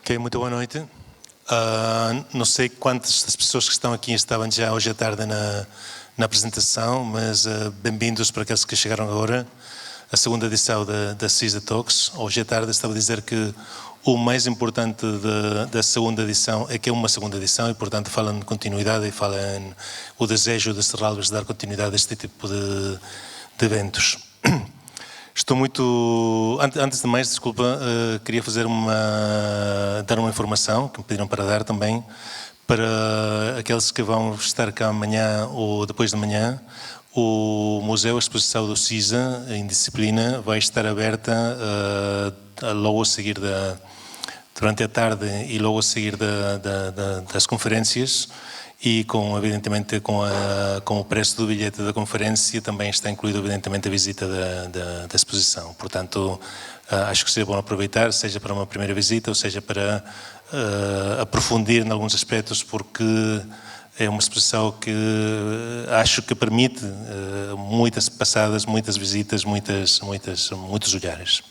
Ok, muito boa noite. Não sei quantas das pessoas que estão aqui estavam já hoje à tarde na apresentação, mas bem-vindos para aqueles que chegaram agora, a segunda edição da CISA Talks. Hoje à tarde estava a dizer que o mais importante da segunda edição é que é uma segunda edição e, portanto, falam de continuidade e falam o desejo de Serralves de dar continuidade a este tipo de eventos. Estou muito... Antes de mais, desculpa, queria dar uma informação que me pediram para dar também para aqueles que vão estar cá amanhã ou depois de manhã. O Museu, a exposição do CISA em disciplina vai estar aberta logo a seguir durante a tarde e logo a seguir das conferências. E, evidentemente, com o preço do bilhete da conferência também está incluído, evidentemente, a visita da exposição. Portanto, acho que seria bom aproveitar, seja para uma primeira visita ou seja para aprofundir em alguns aspectos, porque é uma exposição que acho que permite muitas passadas, muitas visitas, muitos olhares.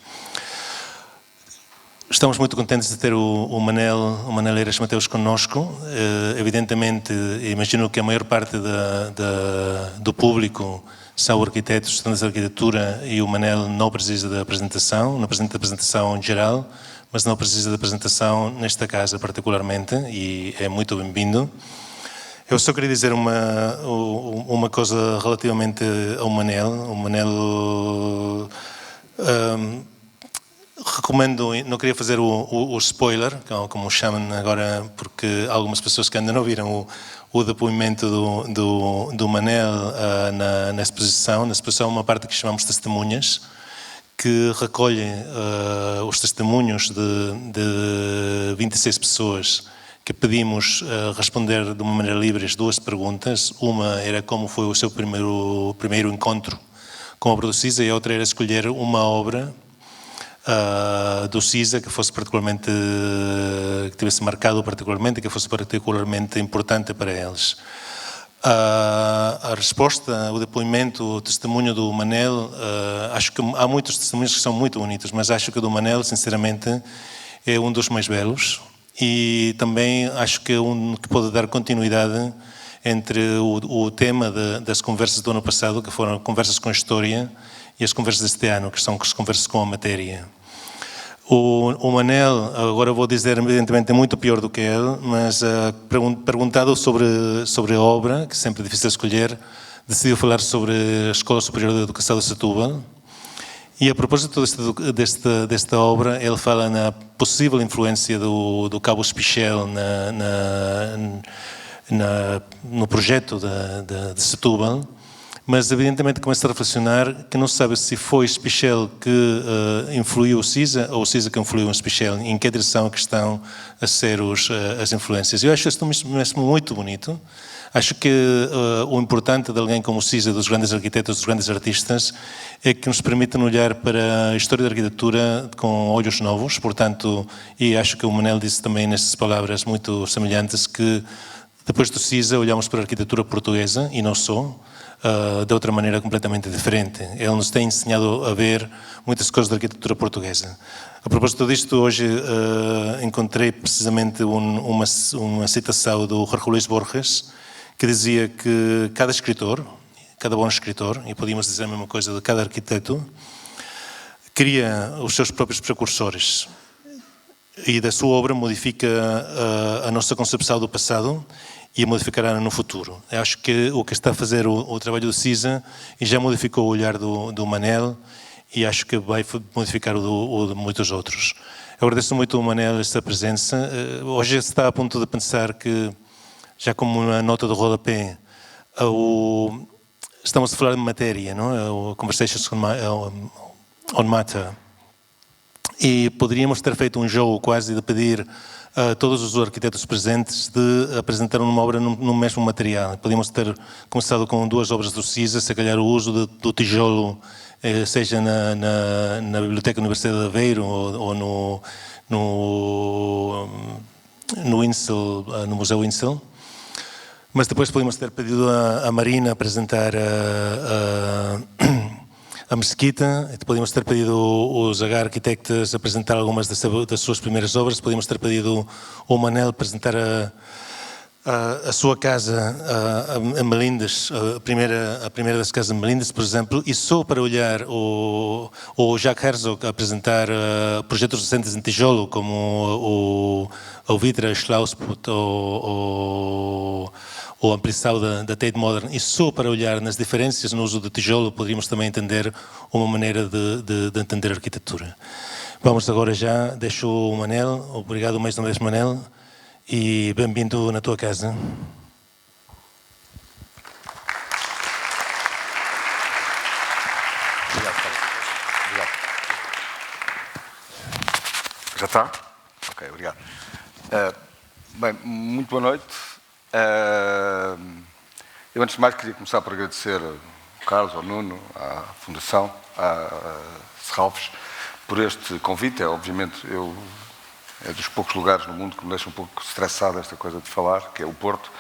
Estamos muito contentes de ter o Manel Eiras Mateus connosco. Evidentemente, imagino que a maior parte do público são arquitetos, estudantes de arquitetura, e o Manel não precisa de apresentação, não precisa de apresentação em geral, mas não precisa de apresentação nesta casa particularmente, e é muito bem-vindo. Eu só queria dizer uma coisa relativamente ao Manel. O Manel... recomendo, não queria fazer o spoiler, como o chamam agora, porque algumas pessoas que ainda não viram o depoimento do Manel na exposição. Na exposição uma parte que chamamos testemunhas, que recolhe os testemunhos de 26 pessoas que pedimos responder de uma maneira livre as duas perguntas. Uma era como foi o seu primeiro encontro com a obra do CISA, e a outra era escolher uma obra do CISA que fosse particularmente, que tivesse marcado particularmente e que fosse particularmente importante para eles. A resposta, o depoimento, o testemunho do Manel, acho que há muitos testemunhos que são muito bonitos, mas acho que o do Manel, sinceramente, é um dos mais belos, e também acho que é que pode dar continuidade entre o tema das conversas do ano passado, que foram conversas com a história, e as conversas deste ano, que são as conversas com a matéria. O Manel, agora vou dizer, evidentemente, é muito pior do que ele, mas perguntado sobre a obra, que sempre é difícil escolher, decidiu falar sobre a Escola Superior de Educação de Setúbal. E a propósito desta obra, ele fala na possível influência do Cabo Espichel no projeto de Setúbal, mas evidentemente começa a reflexionar que não sabe se foi Espichel que influiu o CISA ou o CISA que influiu o Espichel, em que direção que estão a ser as influências. Eu acho isto mesmo muito bonito. Acho que o importante de alguém como o CISA, dos grandes arquitetos, dos grandes artistas, é que nos permitem olhar para a história da arquitetura com olhos novos, portanto, e acho que o Manel disse também nestas palavras muito semelhantes, que depois do CISA olhamos para a arquitetura portuguesa, e não só, de outra maneira completamente diferente. Ele nos tem ensinado a ver muitas coisas da arquitetura portuguesa. A propósito disto, hoje encontrei precisamente uma citação do Jorge Luís Borges, que dizia que cada escritor, cada bom escritor, e podíamos dizer a mesma coisa de cada arquiteto, cria os seus próprios precursores, e da sua obra modifica a nossa concepção do passado e a modificará no futuro. Eu acho que o que está a fazer o trabalho do CISA, e já modificou o olhar do Manel, e acho que vai modificar o de muitos outros. Eu agradeço muito ao Manel esta presença. Hoje está a ponto de pensar que, já como uma nota de rodapé, estamos a falar de matéria, não é? O Conversations on Matter. E poderíamos ter feito um jogo quase de pedir a todos os arquitetos presentes de apresentar uma obra no mesmo material. Podíamos ter começado com duas obras do CISA, se calhar o uso do tijolo, seja na Biblioteca da Universidade de Aveiro ou no INSEL, no Museu INSEL. Mas depois podíamos ter pedido à Marina apresentar a mesquita, podíamos ter pedido o Zagar Arquitectos apresentar algumas das suas primeiras obras, podíamos ter pedido o Manel apresentar a sua casa a Melindas, a primeira das casas de Melindas, por exemplo, e só para olhar o Jacques Herzog apresentar projetos recentes em tijolo, como o Vitra Schlausput ou a ampliação da Tate Modern, e só para olhar nas diferenças no uso do tijolo poderíamos também entender uma maneira de entender a arquitetura. Vamos agora já, deixo o Manel, obrigado mais uma vez Manel, e bem-vindo na tua casa. Obrigado. Já está? Ok, obrigado. Bem, muito boa noite. Eu, antes de mais, queria começar por agradecer ao Carlos, ao Nuno, à Fundação, à Serralves, por este convite. Obviamente, é dos poucos lugares no mundo que me deixa um pouco estressado esta coisa de falar, que é o Porto.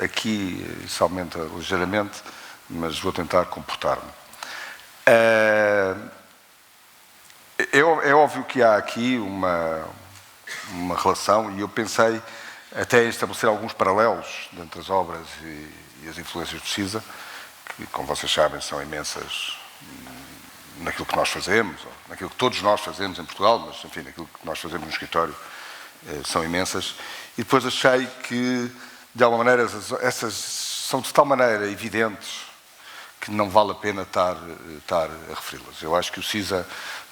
Aqui isso aumenta ligeiramente, mas vou tentar comportar-me. É óbvio que há aqui uma relação, e eu pensei até em estabelecer alguns paralelos entre as obras e as influências do CISA, que, como vocês sabem, são imensas naquilo que nós fazemos, ou naquilo que todos nós fazemos em Portugal, mas, enfim, naquilo que nós fazemos no escritório, são imensas. E depois achei que, de alguma maneira, essas são de tal maneira evidentes que não vale a pena estar a referi-las. Eu acho que o CISA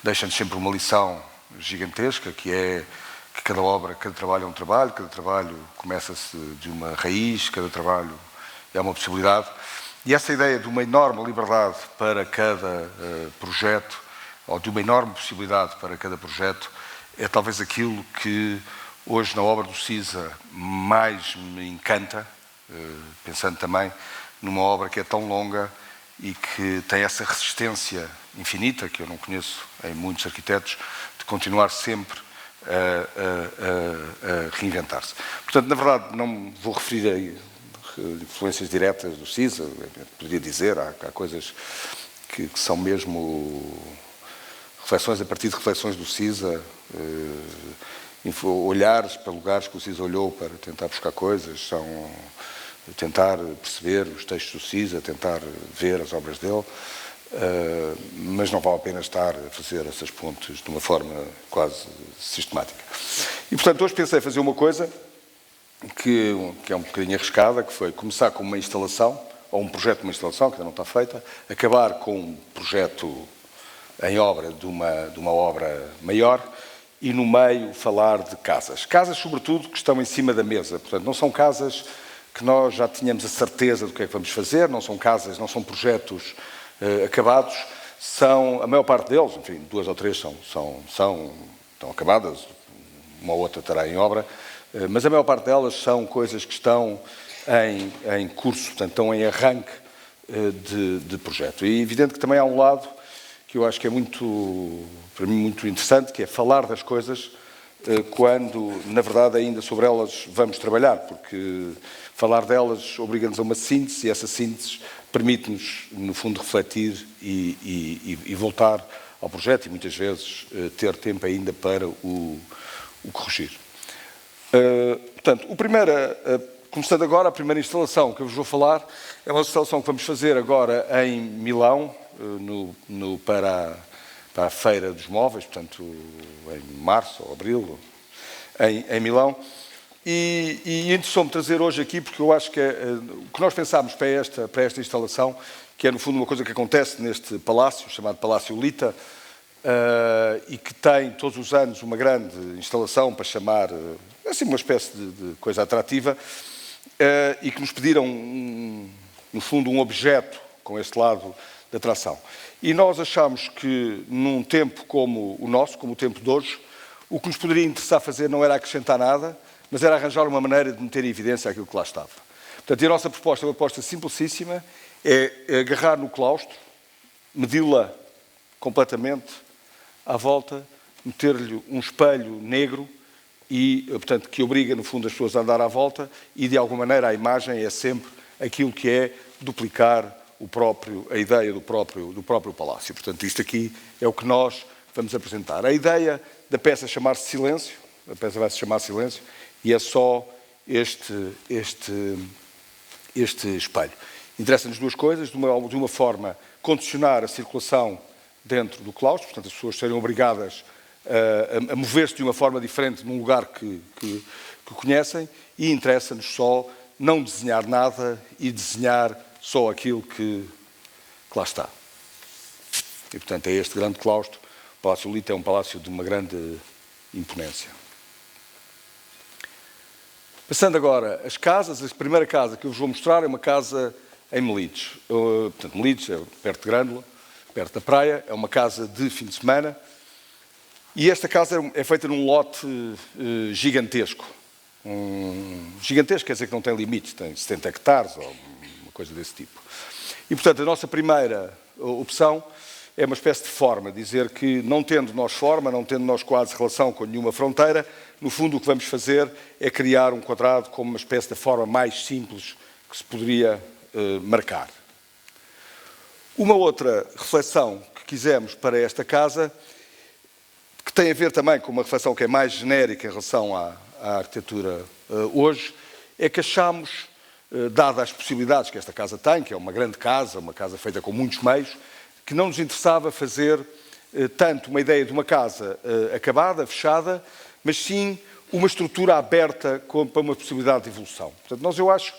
deixa-nos sempre uma lição gigantesca, que é que cada obra, cada trabalho é um trabalho, cada trabalho começa-se de uma raiz, cada trabalho é uma possibilidade. E essa ideia de uma enorme liberdade para cada projeto, ou de uma enorme possibilidade para cada projeto, é talvez aquilo que hoje na obra do CISA mais me encanta, pensando também numa obra que é tão longa e que tem essa resistência infinita, que eu não conheço em muitos arquitetos, de continuar sempre a reinventar-se. Portanto, na verdade, não vou referir a influências diretas do CISA, poderia dizer, há coisas que são mesmo reflexões a partir de reflexões do CISA, olhares para lugares que o CISA olhou para tentar buscar coisas, são tentar perceber os textos do CISA, tentar ver as obras dele, mas não vale a pena estar a fazer essas pontes de uma forma quase sistemática. E, portanto, hoje pensei fazer uma coisa que é um bocadinho arriscada, que foi começar com uma instalação, ou um projeto de uma instalação, que ainda não está feita, acabar com um projeto em obra de uma obra maior, e no meio falar de casas. Casas, sobretudo, que estão em cima da mesa. Portanto, não são casas que nós já tínhamos a certeza do que é que vamos fazer, não são casas, não são projetos acabados, são, a maior parte deles, enfim, 2 ou 3 estão acabadas, uma ou outra estará em obra, mas a maior parte delas são coisas que estão em curso, portanto, estão em arranque de projeto. E é evidente que também há um lado que eu acho que é para mim, muito interessante, que é falar das coisas quando, na verdade, ainda sobre elas vamos trabalhar, porque falar delas obriga-nos a uma síntese, e essa síntese permite-nos, no fundo, refletir e voltar ao projeto, e muitas vezes ter tempo ainda para o corrigir. Portanto, começando agora, a primeira instalação que eu vos vou falar é uma instalação que vamos fazer agora em Milão, para a Feira dos Móveis, portanto, em março ou abril, em Milão. E interessou-me trazer hoje aqui, porque eu acho que o que nós pensámos para esta instalação, que é, no fundo, uma coisa que acontece neste palácio, chamado Palácio Lita, e que tem todos os anos uma grande instalação para chamar, assim, uma espécie de coisa atrativa, e que nos pediram, no fundo, um objeto com este lado de atração. E nós achamos que, num tempo como o nosso, como o tempo de hoje, o que nos poderia interessar fazer não era acrescentar nada, mas era arranjar uma maneira de meter em evidência aquilo que lá estava. Portanto, a nossa proposta é uma proposta simplicíssima, é agarrar no claustro, medi-la completamente à volta, meter-lhe um espelho negro e, portanto, que obriga, no fundo, as pessoas a andar à volta, e, de alguma maneira, a imagem é sempre aquilo que é duplicar a ideia do próprio palácio. Portanto, isto aqui é o que nós vamos apresentar. A ideia da peça chamar-se Silêncio, a peça vai se chamar Silêncio, e é só este espelho. Interessa-nos duas coisas, de uma forma, condicionar a circulação dentro do claustro, portanto, as pessoas serem obrigadas a mover-se de uma forma diferente num lugar que conhecem, e interessa-nos só não desenhar nada e desenhar só aquilo que lá está. E, portanto, é este grande claustro. O Palácio Lolita é um palácio de uma grande imponência. Passando agora as casas, a primeira casa que eu vos vou mostrar é uma casa em Melides. Portanto, Melides é perto de Grândola, perto da praia, é uma casa de fim de semana. E esta casa é feita num lote gigantesco. Gigantesco quer dizer que não tem limites, tem 70 hectares ou uma coisa desse tipo. E, portanto, a nossa primeira opção é uma espécie de forma, dizer que não tendo nós forma, não tendo nós quase relação com nenhuma fronteira, no fundo o que vamos fazer é criar um quadrado como uma espécie de forma mais simples que se poderia marcar. Uma outra reflexão que quisemos para esta casa, que tem a ver também com uma reflexão que é mais genérica em relação à arquitetura hoje, é que achamos, dadas as possibilidades que esta casa tem, que é uma grande casa, uma casa feita com muitos meios, que não nos interessava fazer tanto uma ideia de uma casa acabada, fechada, mas sim uma estrutura aberta para uma possibilidade de evolução. Portanto, eu acho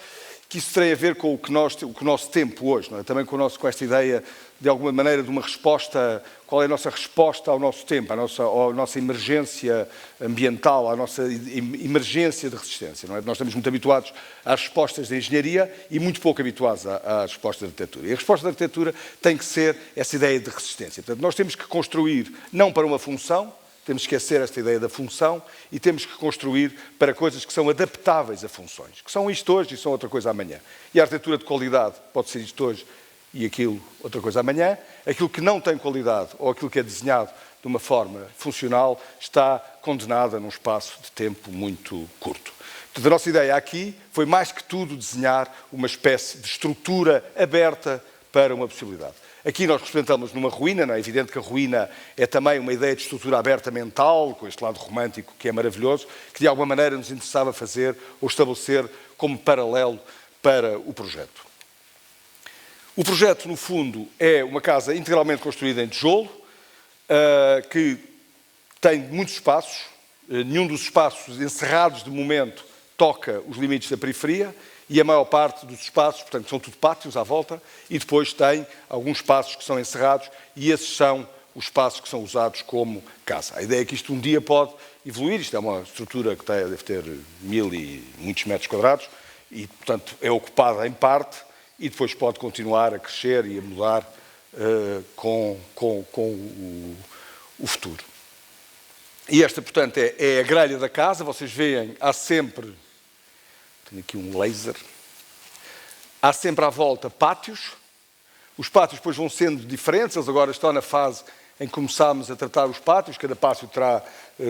que isso tem a ver com o nosso tempo hoje, não é? Também com esta ideia, de alguma maneira, de uma resposta, qual é a nossa resposta ao nosso tempo, à nossa emergência ambiental, à nossa emergência de resistência, não é? Nós estamos muito habituados às respostas da engenharia e muito pouco habituados às respostas da arquitetura. E a resposta da arquitetura tem que ser essa ideia de resistência. Portanto, nós temos que construir não para uma função, temos que esquecer esta ideia da função e temos que construir para coisas que são adaptáveis a funções, que são isto hoje e são outra coisa amanhã. E a arquitetura de qualidade pode ser isto hoje e aquilo outra coisa amanhã. Aquilo que não tem qualidade ou aquilo que é desenhado de uma forma funcional está condenada num espaço de tempo muito curto. Portanto, a nossa ideia aqui foi mais que tudo desenhar uma espécie de estrutura aberta para uma possibilidade. Aqui nós representamos numa ruína, não é evidente que a ruína é também uma ideia de estrutura aberta mental, com este lado romântico que é maravilhoso, que de alguma maneira nos interessava fazer ou estabelecer como paralelo para o projeto. O projeto, no fundo, é uma casa integralmente construída em tijolo, que tem muitos espaços, nenhum dos espaços encerrados de momento toca os limites da periferia, e a maior parte dos espaços, portanto, são tudo pátios à volta, e depois tem alguns espaços que são encerrados, e esses são os espaços que são usados como casa. A ideia é que isto um dia pode evoluir, isto é uma estrutura que deve ter 1000 e muitos metros quadrados, e, portanto, é ocupada em parte, e depois pode continuar a crescer e a mudar com o futuro. E esta, portanto, é a grelha da casa. Vocês veem, há sempre... Tenho aqui um laser. Há sempre à volta pátios. Os pátios depois vão sendo diferentes. Eles agora estão na fase em que começámos a tratar os pátios. Cada pátio terá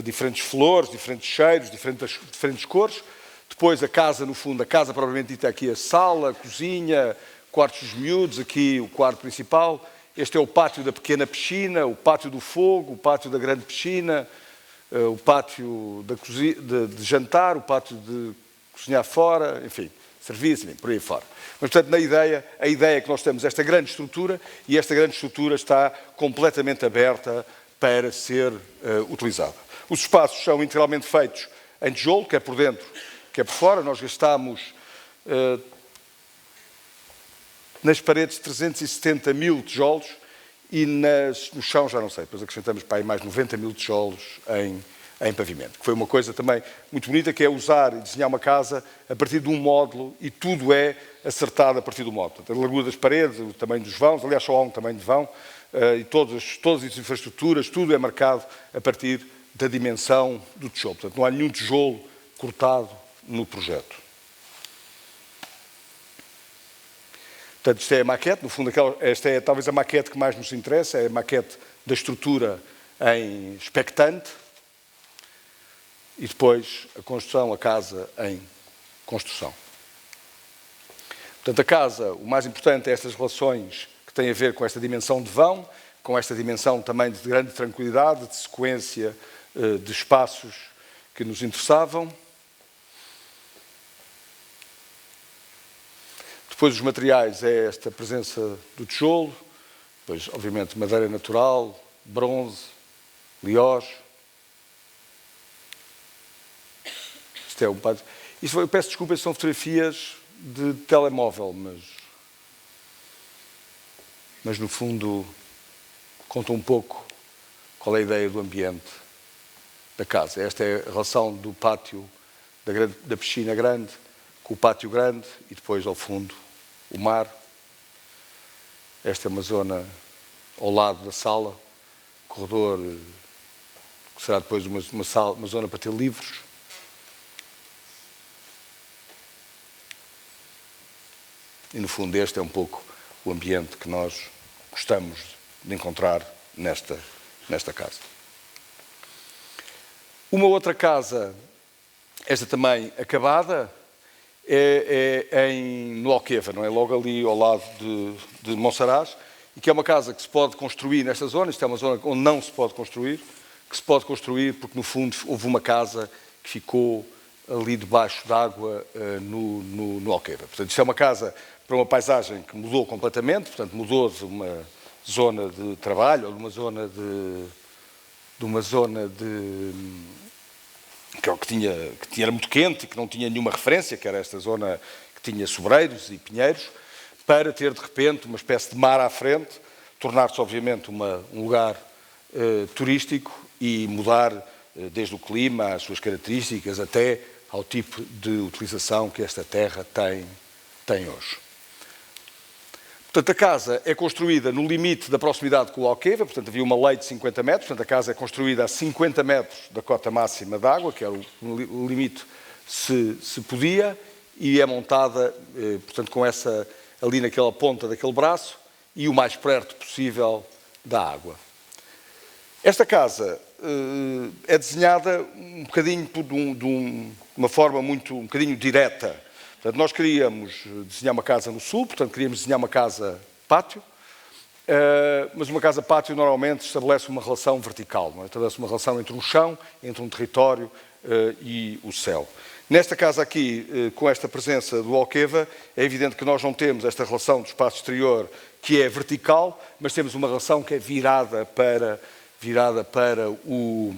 diferentes flores, diferentes cheiros, diferentes cores. Depois a casa, no fundo, a casa propriamente dita aqui, a sala, a cozinha, quartos dos miúdos, aqui o quarto principal. Este é o pátio da pequena piscina, o pátio do fogo, o pátio da grande piscina, o pátio de jantar, o pátio de cozinhar fora, enfim, serviço, enfim, por aí fora. Mas, portanto, a ideia é que nós temos esta grande estrutura e esta grande estrutura está completamente aberta para ser utilizada. Os espaços são integralmente feitos em tijolo, quer por dentro, quer por fora. Nós gastamos nas paredes 370 mil tijolos e no chão, já não sei, depois acrescentamos para aí mais 90 mil tijolos em pavimento, que foi uma coisa também muito bonita, que é usar e desenhar uma casa a partir de um módulo e tudo é acertado a partir do módulo. A largura das paredes, o tamanho dos vãos, aliás só há um tamanho de vão, e todas as infraestruturas, tudo é marcado a partir da dimensão do tijolo. Portanto, não há nenhum tijolo cortado no projeto. Portanto, isto é a maquete, no fundo, esta é talvez a maquete que mais nos interessa, é a maquete da estrutura em expectante, e depois a construção, a casa em construção. Portanto, a casa, o mais importante é estas relações que têm a ver com esta dimensão de vão, com esta dimensão também de grande tranquilidade, de sequência de espaços que nos interessavam. Depois os materiais é esta presença do tijolo, depois obviamente madeira natural, bronze, liós. Isto é um padre. Isto, eu peço desculpa, são fotografias de telemóvel, mas no fundo conta um pouco qual é a ideia do ambiente da casa. Esta é a relação do pátio, da piscina grande, com o pátio grande e depois ao fundo o mar. Esta é uma zona ao lado da sala, corredor, que será depois uma zona para ter livros. E no fundo este é um pouco o ambiente que nós gostamos de encontrar nesta casa. Uma outra casa, esta também acabada, no Alqueva, não é? Logo ali ao lado de Monsaraz, e que é uma casa que se pode construir nesta zona. Isto é uma zona onde não se pode construir, que se pode construir porque no fundo houve uma casa que ficou ali debaixo d'água no Alqueva. Portanto, isto é uma casa para uma paisagem que mudou completamente, portanto mudou de uma zona de trabalho ou de uma zona que era muito quente e que não tinha nenhuma referência, que era esta zona que tinha sobreiros e pinheiros, para ter de repente uma espécie de mar à frente, tornar-se obviamente um lugar turístico e mudar desde o clima, as suas características, até ao tipo de utilização que esta terra tem hoje. Portanto, a casa é construída no limite da proximidade com o Alqueva, portanto havia uma lei de 50 metros, portanto a casa é construída a 50 metros da cota máxima de água, que era o limite se podia, e é montada, portanto, com essa ali naquela ponta daquele braço e o mais perto possível da água. Esta casa é desenhada um bocadinho de uma forma um bocadinho direta. Portanto, nós queríamos desenhar uma casa no sul, portanto, queríamos desenhar uma casa pátio, mas uma casa pátio normalmente estabelece uma relação vertical, não é? Estabelece uma relação entre um chão, entre um território e o céu. Nesta casa aqui, com esta presença do Alqueva, é evidente que nós não temos esta relação do espaço exterior que é vertical, mas temos uma relação que é virada para o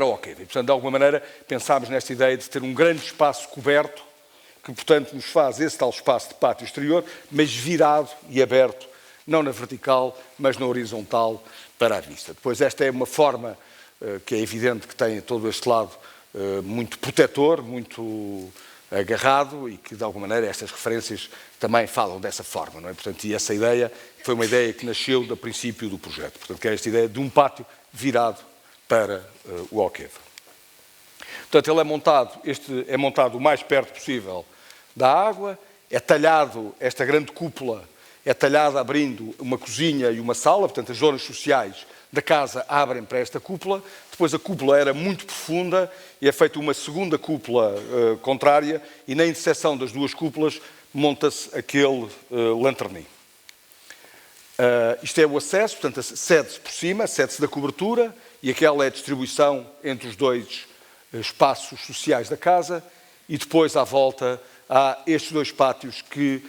Alqueva. E, portanto, de alguma maneira, pensámos nesta ideia de ter um grande espaço coberto, que, portanto, nos faz esse tal espaço de pátio exterior, mas virado e aberto, não na vertical, mas na horizontal para a vista. Depois, esta é uma forma que é evidente que tem todo este lado muito protetor, muito agarrado e que, de alguma maneira, estas referências também falam dessa forma, não é? Portanto, e essa ideia foi uma ideia que nasceu do princípio do projeto. Portanto, que é esta ideia de um pátio virado para o Alqueva. Portanto, ele é montado o mais perto possível da água, é talhado, esta grande cúpula é talhada abrindo uma cozinha e uma sala, portanto as zonas sociais da casa abrem para esta cúpula. Depois a cúpula era muito profunda e é feita uma segunda cúpula contrária e na interseção das duas cúpulas monta-se aquele lanternim. Isto é o acesso, portanto cede-se por cima, cede-se da cobertura e aquela é a distribuição entre os dois espaços sociais da casa e depois à volta há estes dois pátios que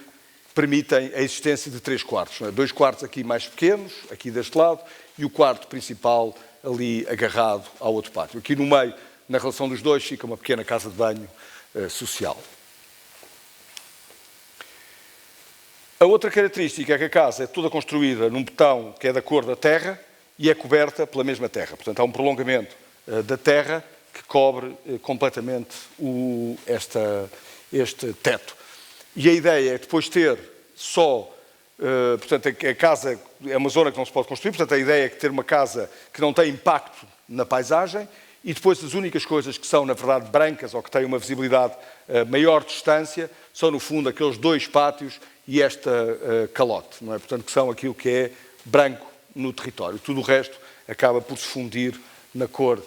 permitem a existência de 3 quartos. Não é? 2 quartos aqui mais pequenos, aqui deste lado, e o quarto principal ali agarrado ao outro pátio. Aqui no meio, na relação dos dois, fica uma pequena casa de banho social. A outra característica é que a casa é toda construída num betão que é da cor da terra e é coberta pela mesma terra. Portanto, há um prolongamento da terra que cobre completamente este teto. E a ideia é depois ter só, portanto, a casa é uma zona que não se pode construir, portanto, a ideia é ter uma casa que não tem impacto na paisagem e depois as únicas coisas que são, na verdade, brancas ou que têm uma visibilidade maior distância são, no fundo, aqueles 2 pátios e esta calote, não é? Portanto, que são aquilo que é branco no território. Tudo o resto acaba por se fundir na cor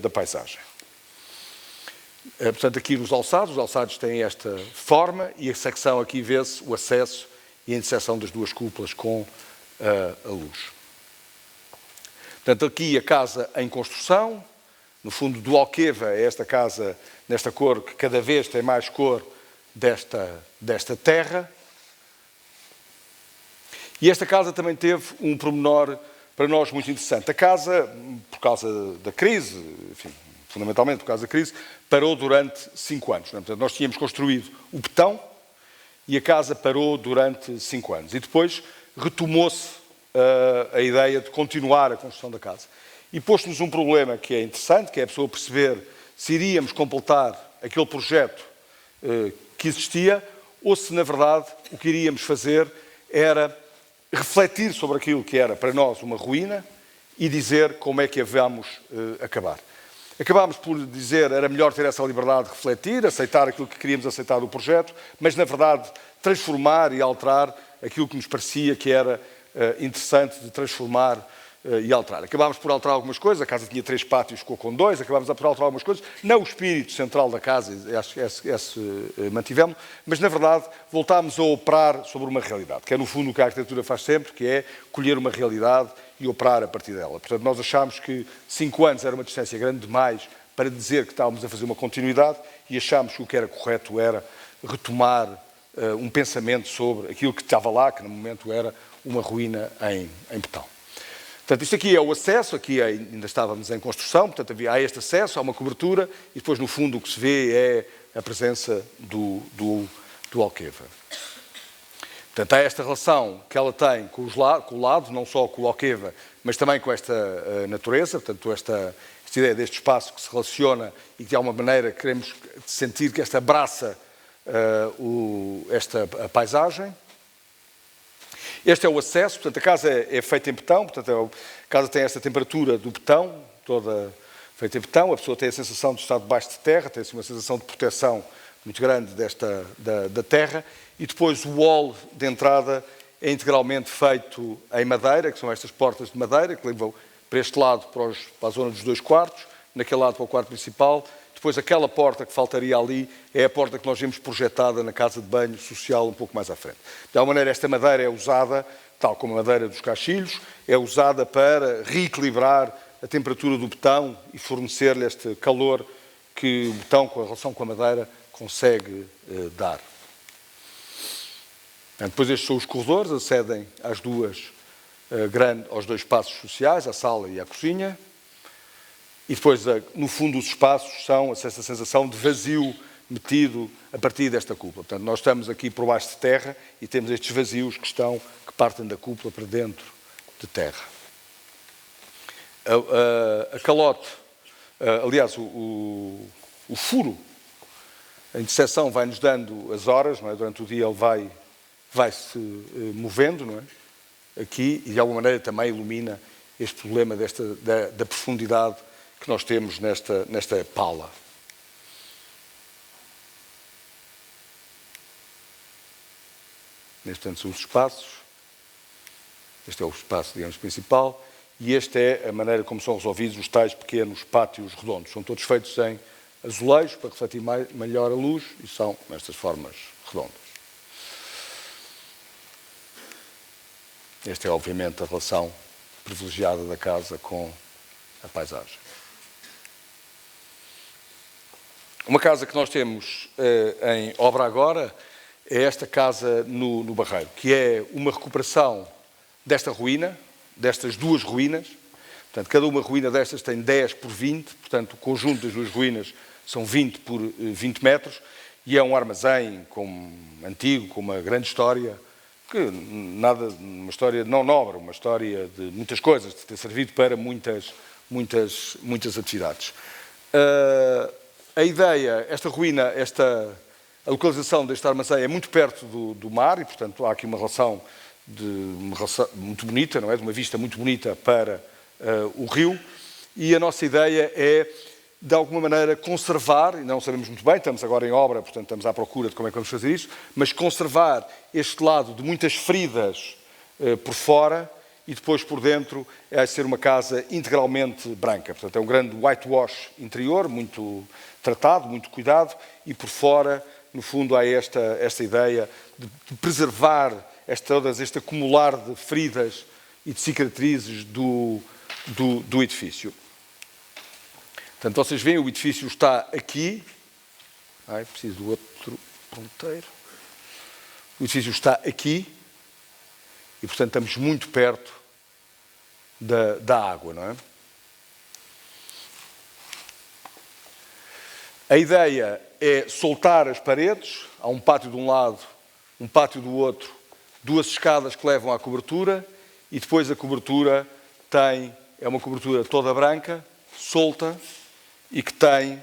da paisagem. Portanto, aqui os alçados têm esta forma e a secção aqui vê-se o acesso e a interseção das duas cúpulas com a luz. Portanto, aqui a casa em construção, no fundo do Alqueva é esta casa nesta cor que cada vez tem mais cor desta terra. E esta casa também teve um pormenor para nós muito interessante. A casa, por causa da crise, enfim, fundamentalmente por causa da crise, parou durante 5 anos. Portanto, nós tínhamos construído o betão e a casa parou durante 5 anos. E depois retomou-se a ideia de continuar a construção da casa. E pôs-nos um problema que é interessante, que é a pessoa perceber se iríamos completar aquele projeto que existia ou se, na verdade, o que iríamos fazer era refletir sobre aquilo que era para nós uma ruína e dizer como é que a vamos acabar. Acabámos por dizer era melhor ter essa liberdade de refletir, aceitar aquilo que queríamos aceitar do projeto, mas, na verdade, transformar e alterar aquilo que nos parecia que era interessante de transformar e alterar. Acabámos por alterar algumas coisas, a casa tinha 3 pátios, ficou com 2, acabámos por alterar algumas coisas, não o espírito central da casa, acho que esse mantivemos, mas na verdade voltámos a operar sobre uma realidade, que é no fundo o que a arquitetura faz sempre, que é colher uma realidade e operar a partir dela. Portanto, nós achámos que 5 anos era uma distância grande demais para dizer que estávamos a fazer uma continuidade e achámos que o que era correto era retomar um pensamento sobre aquilo que estava lá, que no momento era uma ruína em betão. Portanto, isto aqui é o acesso, aqui ainda estávamos em construção, portanto há este acesso, há uma cobertura e depois no fundo o que se vê é a presença do Alqueva. Portanto, há esta relação que ela tem com o lado, não só com o Alqueva, mas também com esta natureza, portanto esta ideia deste espaço que se relaciona e que de alguma maneira queremos sentir que esta abraça a paisagem. Este é o acesso, portanto a casa é feita em betão, portanto a casa tem esta temperatura do betão, toda feita em betão, a pessoa tem a sensação de estar debaixo de terra, tem uma sensação de proteção muito grande da terra, e depois o hall de entrada é integralmente feito em madeira, que são estas portas de madeira, que levam para este lado, para a zona dos 2 quartos, naquele lado para o quarto principal. Depois aquela porta que faltaria ali é a porta que nós vimos projetada na casa de banho social um pouco mais à frente. De alguma maneira esta madeira é usada, tal como a madeira dos caixilhos, é usada para reequilibrar a temperatura do betão e fornecer-lhe este calor que o betão, com a relação com a madeira, consegue dar. Depois estes são os corredores, acedem aos 2 espaços sociais, à sala e à cozinha. E depois, no fundo, os espaços são essa sensação de vazio metido a partir desta cúpula. Portanto, nós estamos aqui por baixo de terra e temos estes vazios que partem da cúpula para dentro de terra. A calote, aliás, o furo, a interseção vai-nos dando as horas, não é? Durante o dia ele vai-se movendo, não é? Aqui, e de alguma maneira também ilumina este problema da profundidade que nós temos nesta pala. Portanto, são os espaços. Este é o espaço, digamos, principal. E esta é a maneira como são resolvidos os tais pequenos pátios redondos. São todos feitos em azulejos para refletir melhor a luz e são nestas formas redondas. Esta é, obviamente, a relação privilegiada da casa com a paisagem. Uma casa que nós temos em obra agora é esta casa no Barreiro, que é uma recuperação desta ruína, destas 2 ruínas. Portanto, cada uma ruína destas tem 10 por 20, portanto, o conjunto das 2 ruínas são 20 por 20 metros, e é um armazém antigo, com uma grande história, uma história não nobre, uma história de muitas coisas, de ter servido para muitas atividades. A ideia, esta ruína, a localização deste armazém é muito perto do mar e, portanto, há aqui uma relação muito bonita, não é? De uma vista muito bonita para o rio. E a nossa ideia é, de alguma maneira, conservar, e não sabemos muito bem, estamos agora em obra, portanto estamos à procura de como é que vamos fazer isso, mas conservar este lado de muitas feridas por fora e depois por dentro é ser uma casa integralmente branca. Portanto, é um grande whitewash interior, muito tratado, muito cuidado, e por fora, no fundo, há esta ideia de preservar este acumular de feridas e de cicatrizes do edifício. Portanto, vocês veem, o edifício está aqui. Preciso do outro ponteiro. O edifício está aqui e, portanto, estamos muito perto da água, não é? A ideia é soltar as paredes. Há um pátio de um lado, um pátio do outro, duas escadas que levam à cobertura e depois a cobertura é uma cobertura toda branca, solta e que tem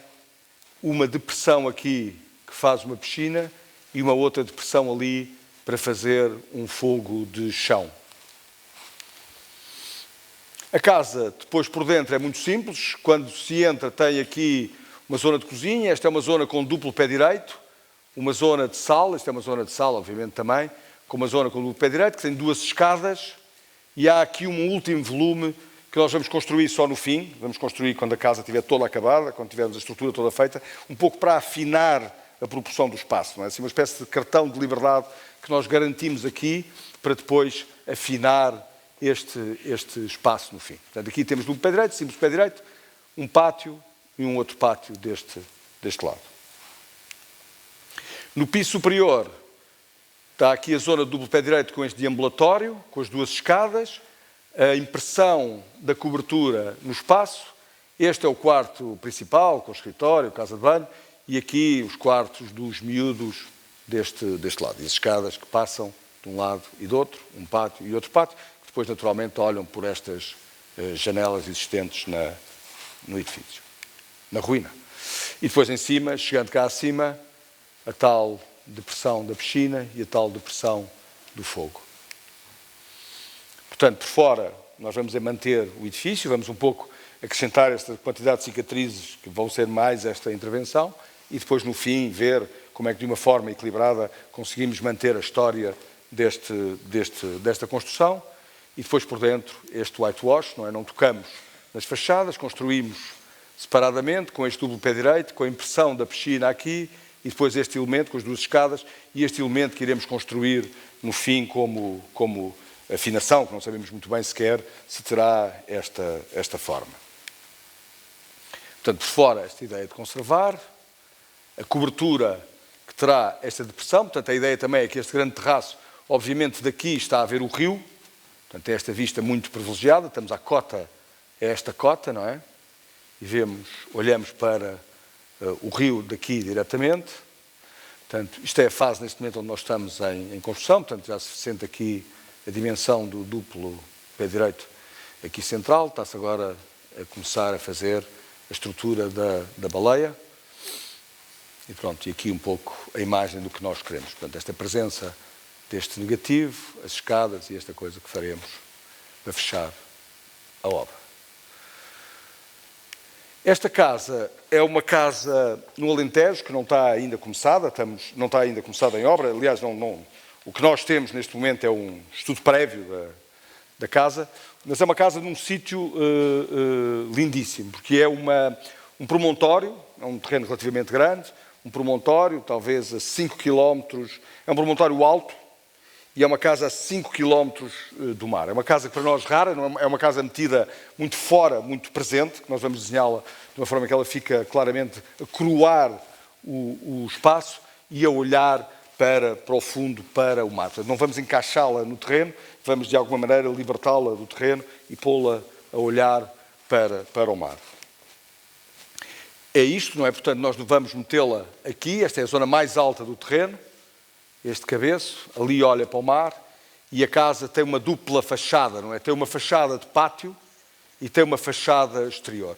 uma depressão aqui que faz uma piscina e uma outra depressão ali para fazer um fogo de chão. A casa, depois por dentro, é muito simples. Quando se entra, tem aqui uma zona de cozinha. Esta é uma zona com duplo pé direito, uma zona de sala. Esta é uma zona de sala, obviamente, também, com uma zona com duplo pé direito, que tem duas escadas. E há aqui um último volume que nós vamos construir só no fim. Vamos construir quando a casa estiver toda acabada, quando tivermos a estrutura toda feita, um pouco para afinar a proporção do espaço. Não é? Assim, uma espécie de cartão de liberdade que nós garantimos aqui para depois afinar este espaço no fim. Portanto, aqui temos duplo pé direito, simples pé direito, um pátio e um outro pátio deste lado. No piso superior está aqui a zona do duplo pé direito com este deambulatório, com as duas escadas, a impressão da cobertura no espaço. Este é o quarto principal, com o escritório, casa de banho, e aqui os quartos dos miúdos deste lado. E as escadas que passam de um lado e do outro, um pátio e outro pátio, que depois naturalmente olham por estas janelas existentes no edifício, na ruína. E depois em cima, chegando cá acima, a tal depressão da piscina e a tal depressão do fogo. Portanto, por fora, nós vamos manter o edifício, vamos um pouco acrescentar esta quantidade de cicatrizes que vão ser mais esta intervenção e depois, no fim, ver como é que, de uma forma equilibrada, conseguimos manter a história desta construção. E depois, por dentro, este whitewash, não é? Não tocamos nas fachadas, construímos separadamente, com este duplo pé direito, com a impressão da piscina aqui, e depois este elemento, com as duas escadas, e este elemento que iremos construir, no fim, como afinação, que não sabemos muito bem sequer se terá esta forma. Portanto, por fora, esta ideia de conservar, a cobertura que terá esta depressão. Portanto, a ideia também é que este grande terraço, obviamente daqui está a ver o rio, portanto, é esta vista muito privilegiada, estamos à cota, é esta cota, não é? E olhamos para o rio daqui diretamente. Portanto, isto é a fase neste momento onde nós estamos em construção, portanto, já se sente aqui a dimensão do duplo pé direito aqui central, está-se agora a começar a fazer a estrutura da baleia. E pronto, e aqui um pouco a imagem do que nós queremos. Portanto, esta presença deste negativo, as escadas e esta coisa que faremos para fechar a obra. Esta casa é uma casa no Alentejo que não está ainda começada, não está ainda começada em obra. Aliás, o que nós temos neste momento é um estudo prévio da casa, mas é uma casa num sítio lindíssimo, porque é um promontório, é um terreno relativamente grande, um promontório, talvez a 5 km, é um promontório alto e é uma casa a 5 km do mar. É uma casa que para nós rara, é uma casa metida muito fora, muito presente, que nós vamos desenhá-la de uma forma que ela fica claramente a coroar o espaço e a olhar para o fundo, para o mar. Portanto, não vamos encaixá-la no terreno, vamos de alguma maneira libertá-la do terreno e pô-la a olhar para o mar. É isto, não é? Portanto, nós vamos metê-la aqui, esta é a zona mais alta do terreno, este cabeço, ali olha para o mar, e a casa tem uma dupla fachada, não é? Tem uma fachada de pátio e tem uma fachada exterior.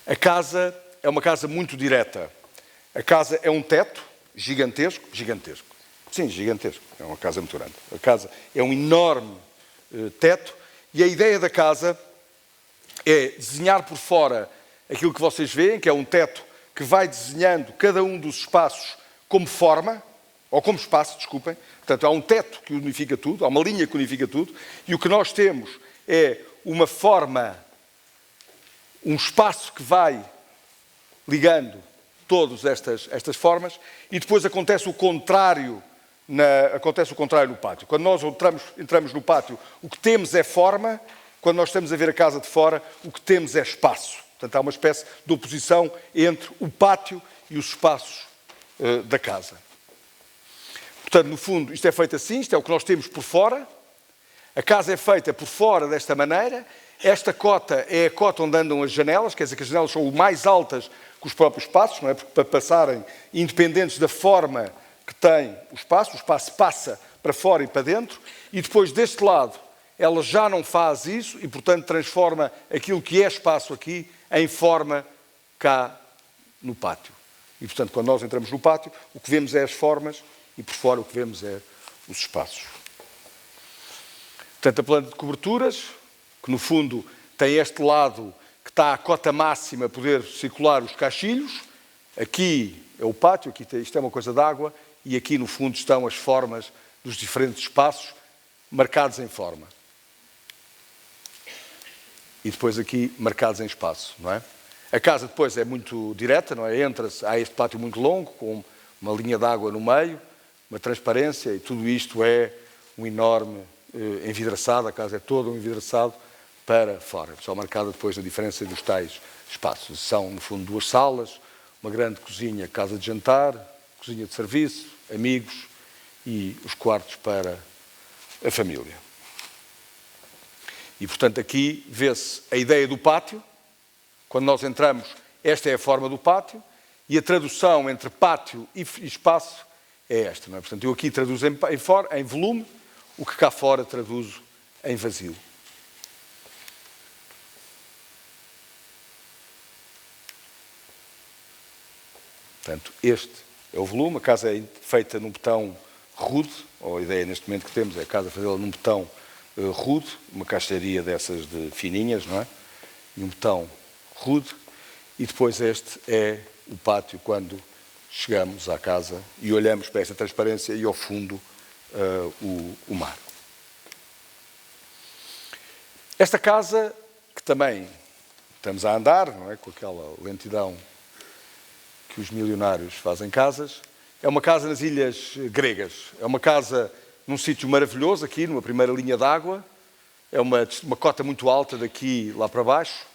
A casa é uma casa muito direta. A casa é um teto gigantesco. Sim, gigantesco. É uma casa muito grande. A casa é um enorme teto e a ideia da casa é desenhar por fora aquilo que vocês veem, que é um teto que vai desenhando cada um dos espaços como forma, ou como espaço, desculpem. Portanto, há um teto que unifica tudo, há uma linha que unifica tudo, e o que nós temos é uma forma, um espaço que vai ligando todas estas formas, e depois acontece o contrário no pátio. Quando nós entramos no pátio, o que temos é forma. Quando nós estamos a ver a casa de fora, o que temos é espaço. Portanto, há uma espécie de oposição entre o pátio e os espaços da casa. Portanto, no fundo, isto é feito assim, isto é o que nós temos por fora. A casa é feita por fora desta maneira. Esta cota é a cota onde andam as janelas, quer dizer que as janelas são mais altas que os próprios espaços, não é? Porque para passarem independentes da forma que tem o espaço passa para fora e para dentro, e depois deste lado ela já não faz isso e, portanto, transforma aquilo que é espaço aqui em forma cá no pátio. E, portanto, quando nós entramos no pátio, o que vemos é as formas e por fora o que vemos é os espaços. Portanto, a planta de coberturas, que no fundo tem este lado que está à cota máxima a poder circular os caixilhos. Aqui é o pátio, aqui isto é uma coisa de água, e aqui no fundo estão as formas dos diferentes espaços marcados em forma. E depois aqui marcados em espaço, não é? A casa depois é muito direta, não é? Entra-se, há este pátio muito longo, com uma linha de água no meio, uma transparência, e tudo isto é um enorme envidraçado, a casa é toda um envidraçado para fora. Só marcada depois a diferença dos tais espaços. São, no fundo, 2 salas, uma grande cozinha, casa de jantar, cozinha de serviço, amigos e os quartos para a família. E, portanto, aqui vê-se a ideia do pátio. Quando nós entramos, esta é a forma do pátio, e a tradução entre pátio e espaço é esta, não é? Portanto, eu aqui traduzo em volume, o que cá fora traduzo em vazio. Portanto, este é o volume, a casa é feita num betão rude, ou a ideia neste momento que temos é a casa fazê-la num betão rude, uma caixaria dessas de fininhas, não é? E um betão rude, e depois este é o pátio quando chegamos à casa e olhamos para esta transparência e ao fundo o mar. Esta casa, que também estamos a andar, não é? Com aquela lentidão que os milionários fazem casas, é uma casa nas ilhas gregas. É uma casa num sítio maravilhoso, aqui, numa primeira linha d'água. É uma cota muito alta daqui lá para baixo.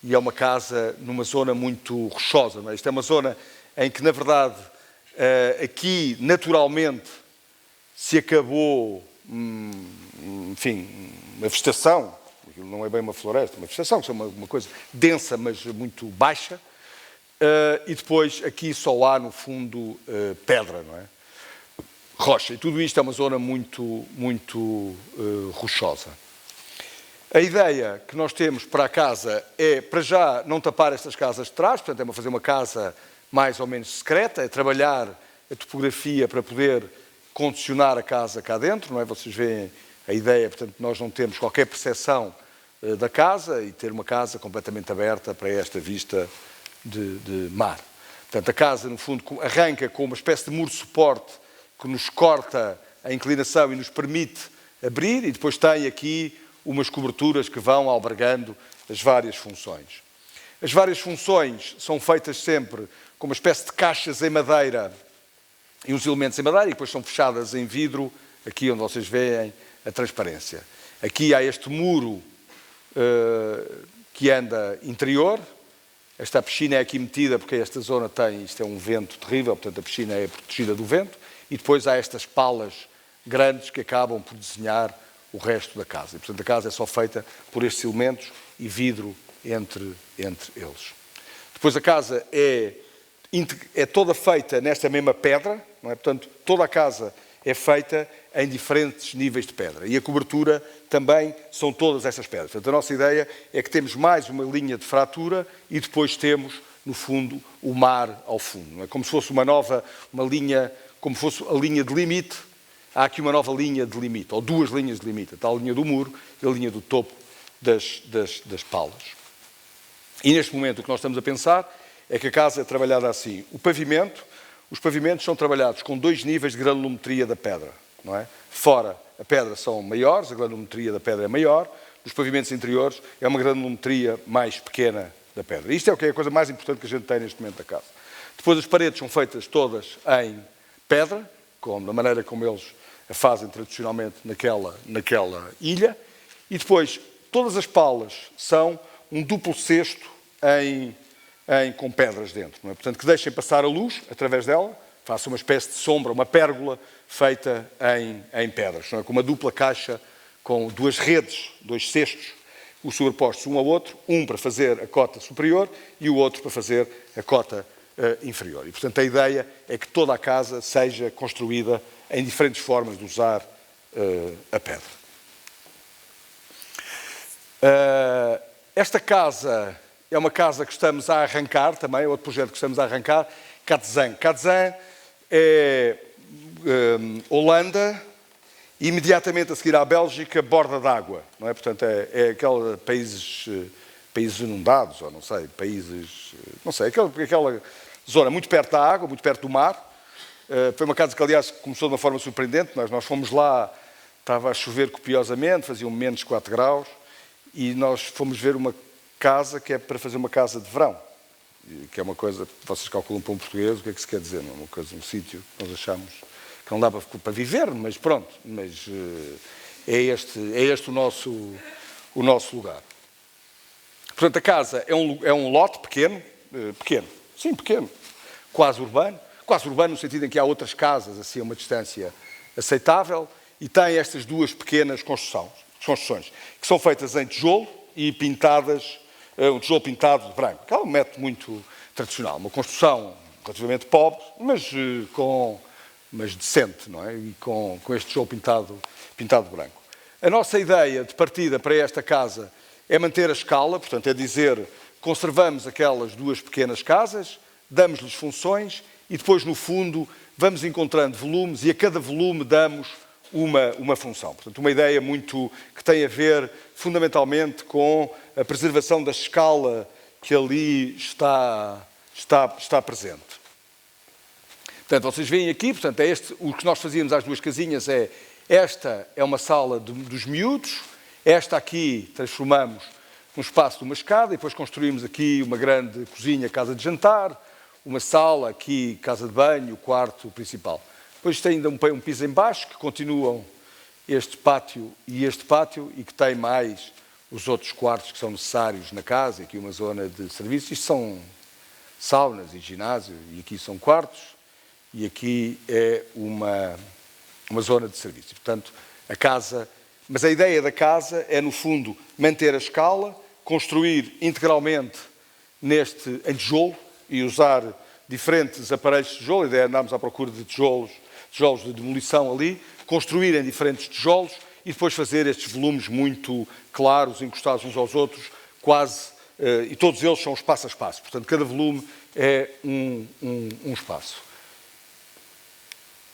E é uma casa numa zona muito rochosa. Não é? Isto é uma zona em que, na verdade, aqui, naturalmente, se acabou, enfim, uma vegetação. Aquilo não é bem uma floresta, uma vegetação, que é uma coisa densa, mas muito baixa. E depois aqui só há, no fundo, pedra, não é? Rocha. E tudo isto é uma zona muito rochosa. A ideia que nós temos para a casa é, para já, não tapar estas casas de trás, portanto, é fazer uma casa mais ou menos secreta, é trabalhar a topografia para poder condicionar a casa cá dentro, não é? Vocês veem a ideia, portanto, nós não temos qualquer percepção da casa e ter uma casa completamente aberta para esta vista de mar. Portanto, a casa, no fundo, arranca com uma espécie de muro de suporte que nos corta a inclinação e nos permite abrir, e depois tem aqui umas coberturas que vão albergando as várias funções. As várias funções são feitas sempre com uma espécie de caixas em madeira e uns elementos em madeira, e depois são fechadas em vidro, aqui onde vocês veem a transparência. Aqui há este muro que anda interior. Esta piscina é aqui metida porque esta zona isto é um vento terrível, portanto a piscina é protegida do vento, e depois há estas palas grandes que acabam por desenhar o resto da casa. E, portanto, a casa é só feita por estes elementos e vidro entre eles. Depois a casa é toda feita nesta mesma pedra, não é? Portanto, toda a casa é feita em diferentes níveis de pedra. E a cobertura também são todas essas pedras. Portanto, a nossa ideia é que temos mais uma linha de fratura e depois temos, no fundo, o mar ao fundo. Não é? Como se fosse uma linha, como fosse a linha de limite. Há aqui uma nova linha de limite, ou 2 linhas de limite. A linha do muro e a linha do topo das palas. E neste momento o que nós estamos a pensar é que a casa é trabalhada assim. O os pavimentos são trabalhados com 2 níveis de granulometria da pedra, não é? Fora, a pedra são maiores, a granulometria da pedra é maior, nos pavimentos interiores é uma granulometria mais pequena da pedra. Isto é o que é a coisa mais importante que a gente tem neste momento da casa. Depois as paredes são feitas todas em pedra, da maneira como eles a fazem tradicionalmente naquela ilha, e depois todas as palas são um duplo cesto com pedras dentro, não é? Portanto, que deixem passar a luz através dela, faça uma espécie de sombra, uma pérgola feita em pedras, não é? Com uma dupla caixa com 2 redes, 2 cestos, os sobrepostos um ao outro, um para fazer a cota superior e o outro para fazer a cota inferior. E, portanto, a ideia é que toda a casa seja construída em diferentes formas de usar a pedra. Esta casa é uma casa que estamos a arrancar também, é outro projeto que estamos a arrancar, Katzan. Katzan é Holanda, e imediatamente a seguir à Bélgica, borda d'água, não é? Portanto, é aquele países inundados, ou não sei, aquela zona muito perto da água, muito perto do mar. Foi uma casa que, aliás, começou de uma forma surpreendente. Nós fomos lá, estava a chover copiosamente, faziam menos 4 graus, e nós fomos ver uma casa que é para fazer uma casa de verão, que é uma coisa, vocês calculam para um português, o que é que se quer dizer? Não é uma coisa, um sítio que nós achamos que não dá para viver, mas pronto, é este o nosso lugar. Portanto, a casa é um lote pequeno, quase urbano no sentido em que há outras casas assim a uma distância aceitável, e tem estas 2 pequenas construções, que são feitas em tijolo e pintadas, um tijolo pintado de branco, que é um método muito tradicional, uma construção relativamente pobre, mas decente, não é? E com este tijolo pintado de branco. A nossa ideia de partida para esta casa é manter a escala, portanto, é dizer, conservamos aquelas 2 pequenas casas, damos-lhes funções e depois, no fundo, vamos encontrando volumes e a cada volume damos uma função. Portanto, uma ideia muito que tem a ver, fundamentalmente, com a preservação da escala que ali está presente. Portanto, vocês veem aqui, portanto, o que nós fazíamos às 2 casinhas esta é uma sala dos miúdos, esta aqui transformamos num espaço de uma escada, e depois construímos aqui uma grande cozinha, casa de jantar, uma sala aqui, casa de banho, o quarto principal. Depois tem ainda um piso em baixo, que continuam este pátio e que tem mais os outros quartos que são necessários na casa, e aqui uma zona de serviços. Isto são saunas e ginásio, e aqui são quartos, e aqui é uma zona de serviço. Portanto, mas a ideia da casa é, no fundo, manter a escala, construir integralmente em tijolo e usar diferentes aparelhos de tijolo. A ideia é andarmos à procura de tijolos de demolição ali, construir em diferentes tijolos e depois fazer estes volumes muito claros, encostados uns aos outros, e todos eles são espaço a espaço. Portanto, cada volume é um espaço.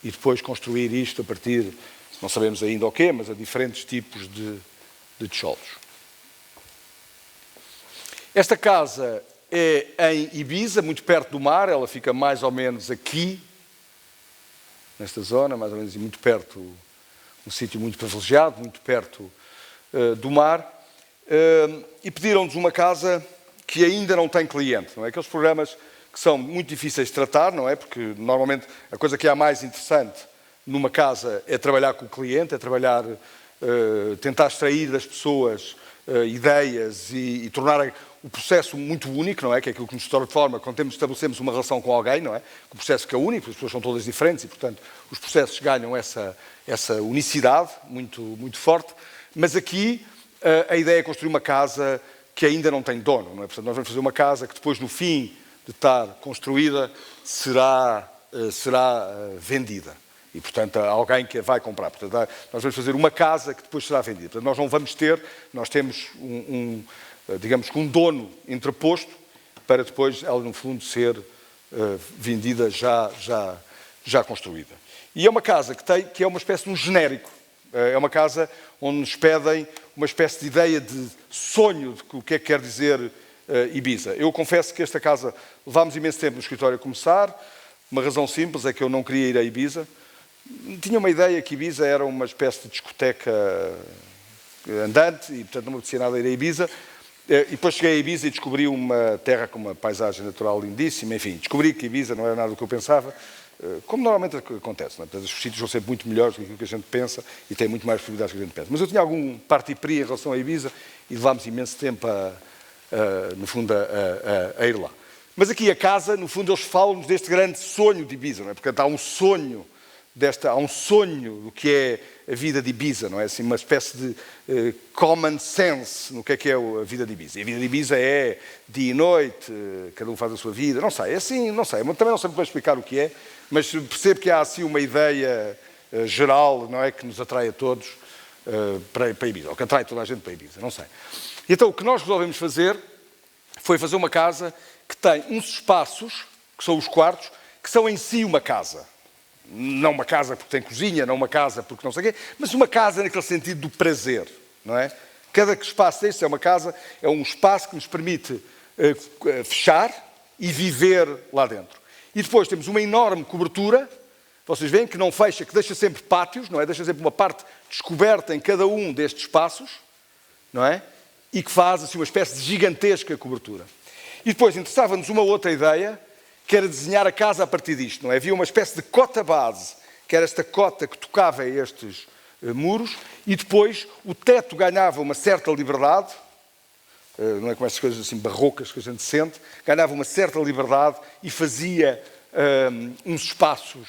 E depois construir isto a partir, não sabemos ainda o quê, mas a diferentes tipos de tijolos. Esta casa é em Ibiza, muito perto do mar, ela fica mais ou menos aqui, nesta zona, mais ou menos muito perto, um sítio muito privilegiado, muito perto do mar, e pediram-nos uma casa que ainda não tem cliente, não é? Aqueles programas que são muito difíceis de tratar, não é? Porque normalmente a coisa que há mais interessante numa casa é trabalhar com o cliente, é tentar extrair das pessoas ideias e tornar o processo muito único, não é? Que é aquilo que nos transforma quando estabelecemos uma relação com alguém, não é? O processo que é único, as pessoas são todas diferentes e, portanto, os processos ganham essa unicidade muito, muito forte. Mas aqui a ideia é construir uma casa que ainda não tem dono, não é? Portanto, nós vamos fazer uma casa que depois, no fim de estar construída, será vendida. E, portanto, alguém que vai comprar. Portanto, nós vamos fazer uma casa que depois será vendida. Portanto, nós não vamos nós temos digamos que um dono interposto para depois ela, no fundo, ser vendida já construída. E é uma casa que é uma espécie de um genérico. É uma casa onde nos pedem uma espécie de ideia de sonho de o que é que quer dizer Ibiza. Eu confesso que esta casa levámos imenso tempo no escritório a começar, Uma razão simples é que eu não queria ir a Ibiza. Tinha uma ideia que Ibiza era uma espécie de discoteca andante e, portanto, não me apetecia nada ir a Ibiza. E depois cheguei a Ibiza e descobri uma terra com uma paisagem natural lindíssima. Enfim, descobri que Ibiza não era nada do que eu pensava, como normalmente acontece. Não é? Portanto, os sítios são sempre muito melhores do que aquilo que a gente pensa e têm muito mais possibilidades do que a gente pensa. Mas eu tinha algum parti-pris em relação a Ibiza e levámos imenso tempo, no fundo, a ir lá. Mas aqui a casa, no fundo, eles falam-nos deste grande sonho de Ibiza, não é? Porque há um sonho do que é a vida de Ibiza, não é? Assim, uma espécie de common sense no que é a vida de Ibiza. E a vida de Ibiza é dia e noite, cada um faz a sua vida, não sei, é assim, não sei. Também não sei para explicar o que é, mas percebo que há assim uma ideia geral, não é? Que nos atrai a todos para Ibiza, ou que atrai toda a gente para Ibiza, não sei. E então o que nós resolvemos fazer foi fazer uma casa que tem uns espaços, que são os quartos, que são em si uma casa. Não uma casa porque tem cozinha, não uma casa porque não sei o quê, mas uma casa naquele sentido do prazer, não é? Cada espaço deste é uma casa, é um espaço que nos permite fechar e viver lá dentro. E depois temos uma enorme cobertura, vocês veem que não fecha, que deixa sempre pátios, não é? Deixa sempre uma parte descoberta em cada um destes espaços, não é? E que faz assim uma espécie de gigantesca cobertura. E depois interessava-nos uma outra ideia, que era desenhar a casa a partir disto, não é? Havia uma espécie de cota base, que era esta cota que tocava a estes muros, e depois o teto ganhava uma certa liberdade, não é como essas coisas assim barrocas que a gente sente, ganhava uma certa liberdade e fazia uns espaços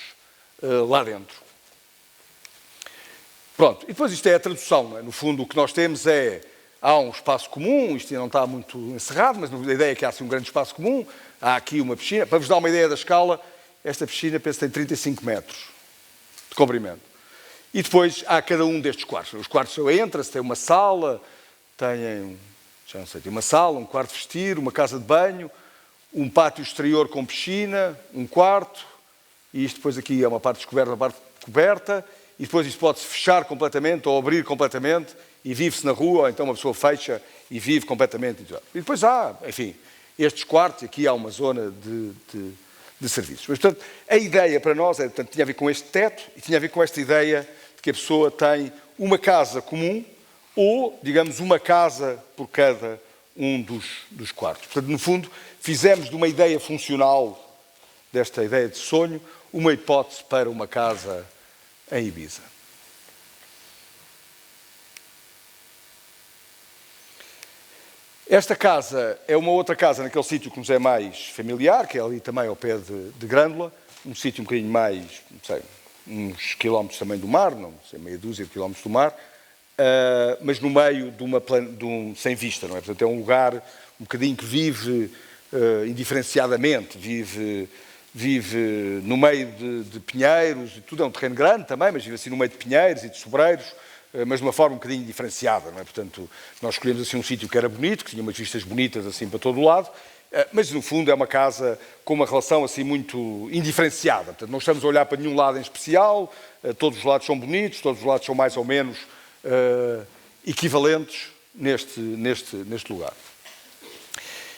lá dentro. Pronto, e depois isto é a tradução, não é? No fundo o que nós temos há um espaço comum, isto ainda não está muito encerrado, mas a ideia é que há assim um grande espaço comum, há aqui uma piscina. Para vos dar uma ideia da escala, esta piscina penso que tem 35 metros de comprimento. E depois há cada um destes quartos. Os quartos entra-se, tem uma sala, tem uma sala, um quarto de vestir, uma casa de banho, um pátio exterior com piscina, um quarto, e isto depois aqui é uma parte descoberta, uma parte coberta, e depois isto pode-se fechar completamente ou abrir completamente e vive-se na rua, ou então uma pessoa fecha e vive completamente. E depois há, enfim, estes quartos, aqui há uma zona de serviços. Mas, portanto, a ideia para nós tinha a ver com este teto e tinha a ver com esta ideia de que a pessoa tem uma casa comum ou, digamos, uma casa por cada um dos quartos. Portanto, no fundo, fizemos de uma ideia funcional, desta ideia de sonho, uma hipótese para uma casa em Ibiza. Esta casa é uma outra casa naquele sítio que nos é mais familiar, que é ali também ao pé de Grândola, um sítio um bocadinho mais, não sei, uns quilómetros também do mar, não sei, meia dúzia de quilómetros do mar, mas no meio sem vista, não é? Portanto, é um lugar um bocadinho que vive indiferenciadamente, vive no meio de pinheiros, e tudo é um terreno grande também, mas vive assim no meio de pinheiros e de sobreiros, mas de uma forma um bocadinho diferenciada, não é? Portanto, nós escolhemos assim um sítio que era bonito, que tinha umas vistas bonitas assim para todo o lado, mas no fundo é uma casa com uma relação assim muito indiferenciada. Portanto, não estamos a olhar para nenhum lado em especial, todos os lados são bonitos, todos os lados são mais ou menos equivalentes neste lugar.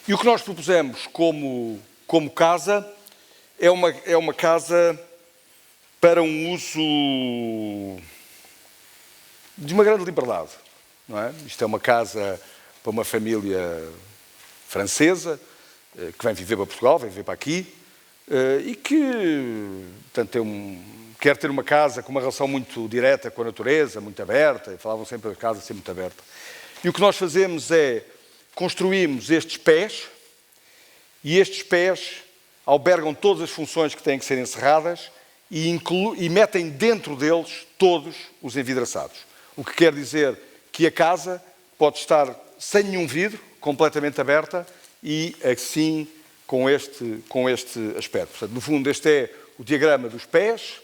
E o que nós propusemos como casa é uma casa para um uso de uma grande liberdade, não é? Isto é uma casa para uma família francesa que vem viver para Portugal, vem viver para aqui e que, portanto, quer ter uma casa com uma relação muito direta com a natureza, muito aberta, e falavam sempre da casa ser muito aberta. E o que nós fazemos é construímos estes pés e estes pés albergam todas as funções que têm que ser encerradas e metem dentro deles todos os envidraçados. O que quer dizer que a casa pode estar sem nenhum vidro, completamente aberta e assim com este aspecto. Portanto, no fundo, este é o diagrama dos pés.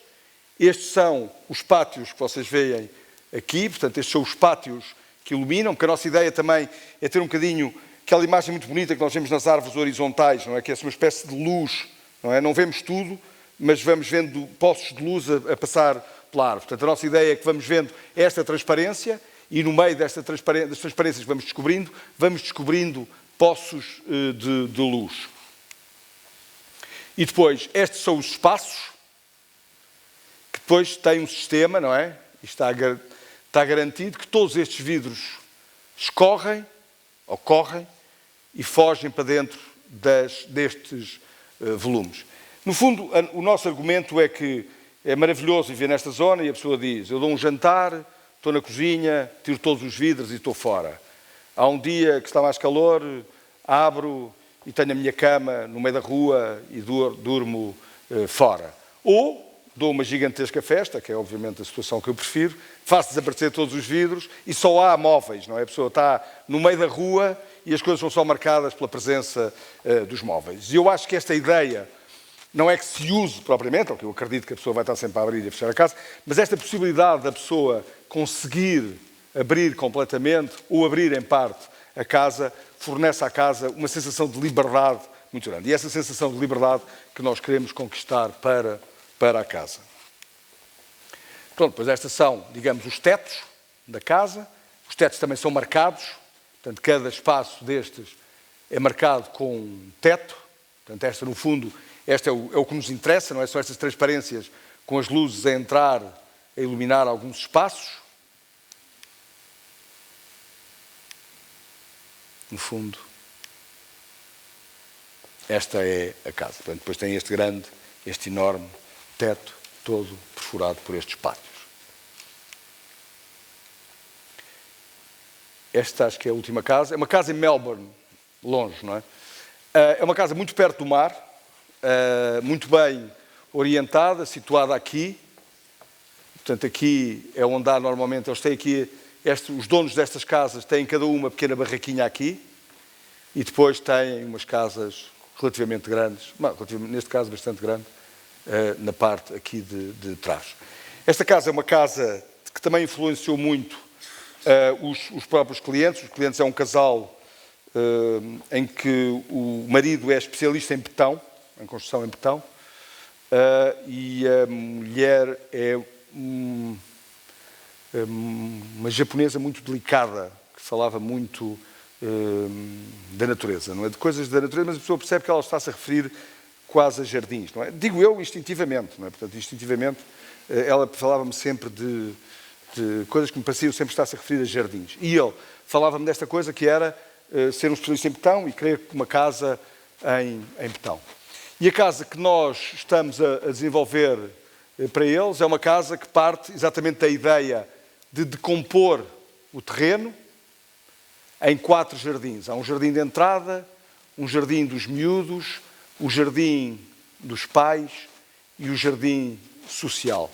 Estes são os pátios que vocês veem aqui. Portanto, estes são os pátios que iluminam, porque a nossa ideia também é ter um bocadinho aquela imagem muito bonita que nós vemos nas árvores horizontais, não é? Que é uma espécie de luz, não é? Não vemos tudo, mas vamos vendo poços de luz a passar pela árvore. Portanto, a nossa ideia é que vamos vendo esta transparência e no meio das transparências que vamos descobrindo poços de luz. E depois, estes são os espaços, que depois têm um sistema, não é? E está garantido que todos estes vidros escorrem, ou correm, e fogem para dentro destes volumes. No fundo, o nosso argumento é que é maravilhoso viver nesta zona e a pessoa diz, eu dou um jantar, estou na cozinha, tiro todos os vidros e estou fora. Há um dia que está mais calor, abro e tenho a minha cama no meio da rua e durmo fora. Ou dou uma gigantesca festa, que é obviamente a situação que eu prefiro, faço desaparecer todos os vidros e só há móveis, não é? A pessoa está no meio da rua e as coisas são só marcadas pela presença dos móveis. E eu acho que esta ideia não é que se use propriamente, ou que eu acredito que a pessoa vai estar sempre a abrir e a fechar a casa, mas esta possibilidade da pessoa conseguir abrir completamente ou abrir em parte a casa, fornece à casa uma sensação de liberdade muito grande. E essa sensação de liberdade que nós queremos conquistar para a casa. Pronto, pois estas são, digamos, os tetos da casa. Os tetos também são marcados, portanto, cada espaço destes é marcado com um teto. Portanto, esta, no fundo, este é o que nos interessa, não é? São estas transparências com as luzes a entrar, a iluminar alguns espaços. No fundo, esta é a casa. Portanto, depois tem este enorme teto, todo perfurado por estes pátios. Esta acho que é a última casa. É uma casa em Melbourne, longe, não é? É uma casa muito perto do mar, muito bem orientada, situada aqui. Portanto, aqui é onde há normalmente, eles têm aqui, os donos destas casas têm cada uma pequena barraquinha aqui e depois têm umas casas relativamente grandes, neste caso bastante grande, na parte aqui de trás. Esta casa é uma casa que também influenciou muito os próprios clientes. Os clientes é um casal em que o marido é especialista em betão, em construção em betão, e a mulher é uma japonesa muito delicada, que falava muito da natureza, não é? De coisas da natureza, mas a pessoa percebe que ela está-se a referir quase a jardins, não é? Digo eu instintivamente, não é? Portanto, instintivamente, ela falava-me sempre de coisas que me pareciam sempre estar-se a referir a jardins. E ele falava-me desta coisa que era ser um especialista em betão e querer uma casa em betão. E a casa que nós estamos a desenvolver para eles é uma casa que parte exatamente da ideia de decompor o terreno em 4 jardins. Há um jardim de entrada, um jardim dos miúdos, o jardim dos pais e o jardim social.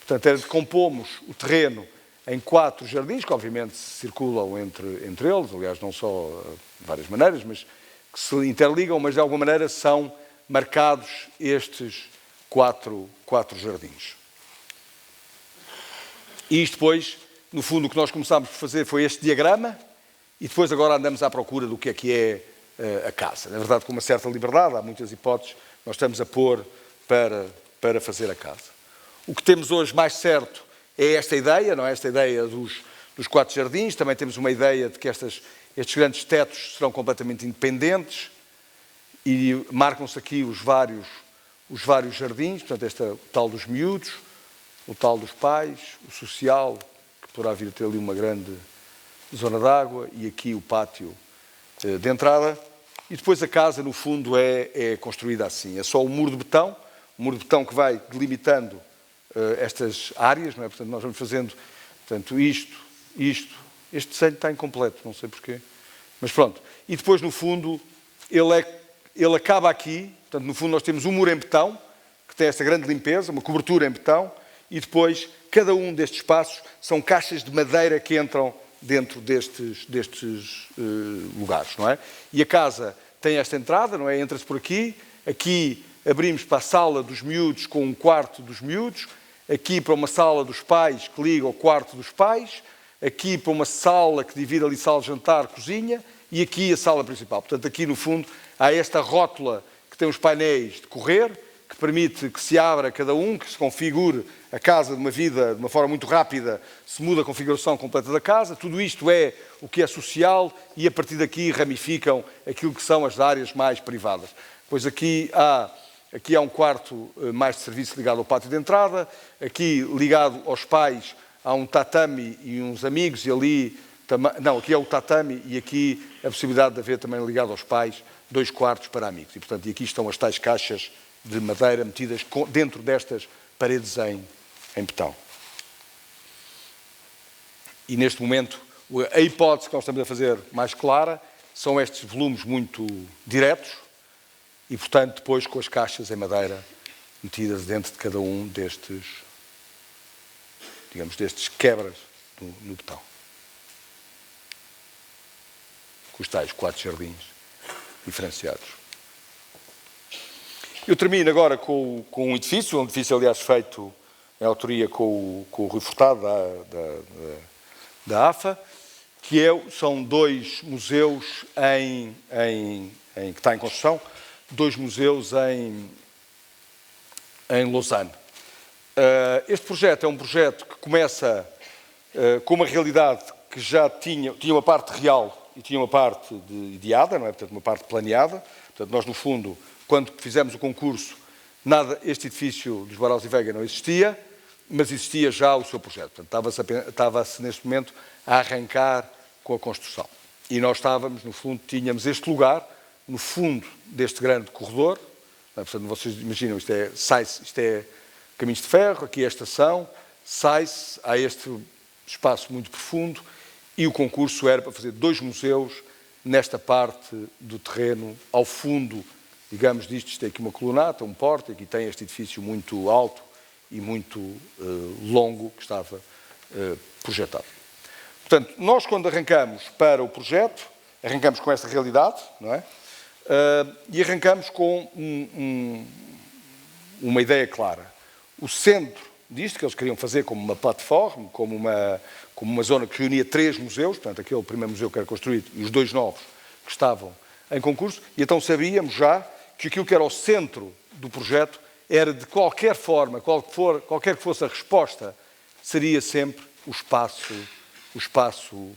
Portanto, decompomos o terreno em 4 jardins, que obviamente circulam entre eles, aliás, não só de várias maneiras, mas que se interligam, mas de alguma maneira são marcados estes 4 jardins. E isto depois, no fundo, o que nós começámos por fazer foi este diagrama, e depois agora andamos à procura do que é a casa. Na verdade, com uma certa liberdade, há muitas hipóteses, nós estamos a pôr para fazer a casa. O que temos hoje mais certo é esta ideia, não é? Esta ideia dos 4 jardins. Também temos uma ideia de que estes grandes tetos serão completamente independentes e marcam-se aqui os vários jardins. Portanto, este é o tal dos miúdos, o tal dos pais, o social, que poderá vir a ter ali uma grande zona de água, e aqui o pátio de entrada. E depois a casa, no fundo, é construída assim. É só o muro de betão que vai delimitando estas áreas, não é? Portanto, nós vamos fazendo, portanto, isto. Este desenho está incompleto, não sei porquê. Mas pronto. E depois, no fundo, ele acaba aqui. Portanto, no fundo, nós temos um muro em betão, que tem esta grande limpeza, uma cobertura em betão, e depois, cada um destes espaços são caixas de madeira que entram dentro destes lugares, não é? E a casa tem esta entrada, não é? Entra-se por aqui. Aqui abrimos para a sala dos miúdos com um quarto dos miúdos. Aqui para uma sala dos pais que liga ao quarto dos pais. Aqui para uma sala que divide ali sala de jantar, cozinha. E aqui a sala principal. Portanto, aqui no fundo há esta rótula que tem os painéis de correr, que permite que se abra cada um, que se configure a casa de uma forma muito rápida, se muda a configuração completa da casa. Tudo isto é o que é social e a partir daqui ramificam aquilo que são as áreas mais privadas. Pois aqui há aqui há um quarto mais de serviço ligado ao pátio de entrada, aqui ligado aos pais há um tatame e uns amigos, e ali, não, aqui é o tatame e aqui a possibilidade de haver também ligado aos pais 2 quartos para amigos. E, portanto, aqui estão as tais caixas de madeira metidas dentro destas paredes em betão. E neste momento, a hipótese que nós estamos a fazer mais clara são estes volumes muito diretos e, portanto, depois com as caixas em madeira metidas dentro de cada um destes, digamos, destes quebras no betão. Com os tais 4 jardins diferenciados. Eu termino agora com um edifício aliás feito em autoria com o Rui Furtado da AFA, que são 2 museus que está em construção, 2 museus em Lausanne. Este projeto é um projeto que começa com uma realidade que já tinha uma parte real e tinha uma parte ideada, não é? Portanto, uma parte planeada. Portanto, nós, no fundo, quando fizemos o concurso, este edifício dos Baraus e Veiga não existia, mas existia já o seu projeto. Portanto, estava-se neste momento a arrancar com a construção. E nós estávamos, no fundo, tínhamos este lugar, no fundo deste grande corredor. Portanto, vocês imaginam, isto é caminhos de ferro, aqui é a estação, sai-se, há este espaço muito profundo, e o concurso era para fazer 2 museus nesta parte do terreno, ao fundo, digamos, isto tem aqui uma colunata, um pórtico, e tem este edifício muito alto e muito longo que estava projetado. Portanto, nós quando arrancamos para o projeto, arrancamos com esta realidade, não é? E arrancamos com uma ideia clara. O centro disto, que eles queriam fazer como uma plataforma, como uma zona que reunia 3 museus, portanto, aquele primeiro museu que era construído e os 2 novos que estavam em concurso, e então sabíamos já que aquilo que era o centro do projeto era, de qualquer forma, qualquer que fosse a resposta, seria sempre o espaço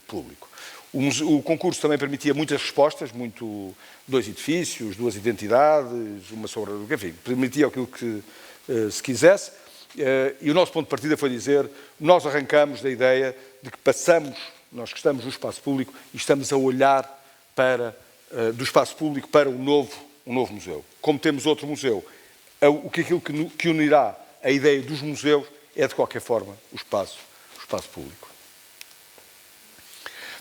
público. O concurso também permitia muitas respostas, 2 edifícios, 2 identidades, uma sobre... Enfim, permitia aquilo que se quisesse. E o nosso ponto de partida foi dizer, nós arrancamos da ideia de que nós que estamos no espaço público e estamos a olhar do espaço público para um novo museu. Como temos outro museu, aquilo que unirá a ideia dos museus é, de qualquer forma, o espaço público.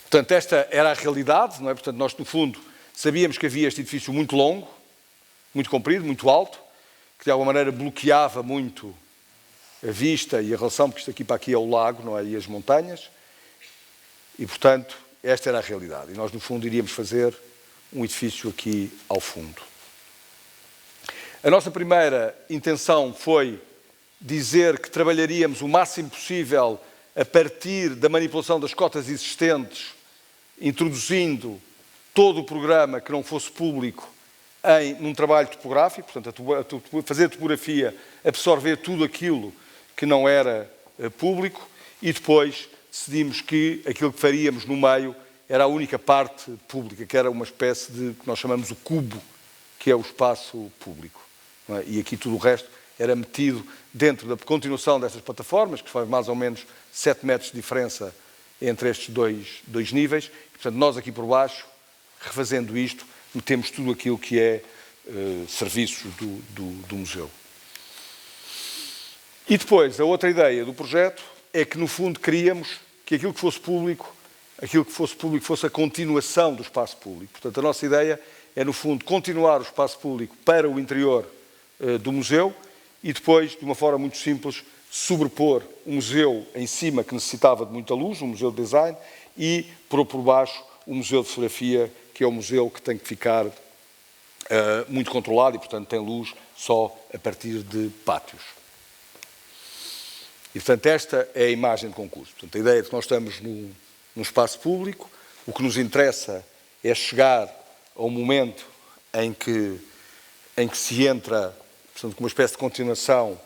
Portanto, esta era a realidade, não é? Portanto, nós, no fundo, sabíamos que havia este edifício muito longo, muito comprido, muito alto, que de alguma maneira bloqueava muito a vista e a relação, porque isto aqui para aqui é o lago, não é? E as montanhas, e, portanto, esta era a realidade. E nós, no fundo, iríamos fazer um edifício aqui ao fundo. A nossa primeira intenção foi dizer que trabalharíamos o máximo possível a partir da manipulação das cotas existentes, introduzindo todo o programa que não fosse público num trabalho topográfico, portanto, fazer a topografia, absorver tudo aquilo que não era público, e depois decidimos que aquilo que faríamos no meio era a única parte pública, que era uma espécie de, que nós chamamos o cubo, que é o espaço público. Não é? E aqui tudo o resto era metido dentro da continuação destas plataformas, que faz mais ou menos 7 metros de diferença entre estes dois níveis. E, portanto, nós aqui por baixo, refazendo isto, metemos tudo aquilo que é serviços do museu. E depois, a outra ideia do projeto é que, no fundo, queríamos que aquilo que fosse público fosse a continuação do espaço público. Portanto, a nossa ideia é, no fundo, continuar o espaço público para o interior do museu e depois, de uma forma muito simples, sobrepor o museu em cima, que necessitava de muita luz, um museu de design, e pôr por baixo o museu de fotografia, que é o museu que tem que ficar muito controlado e, portanto, tem luz só a partir de pátios. E, portanto, esta é a imagem de concurso. Portanto, a ideia é que nós estamos num espaço público, o que nos interessa é chegar ao momento em que se entra, portanto, com uma espécie de continuação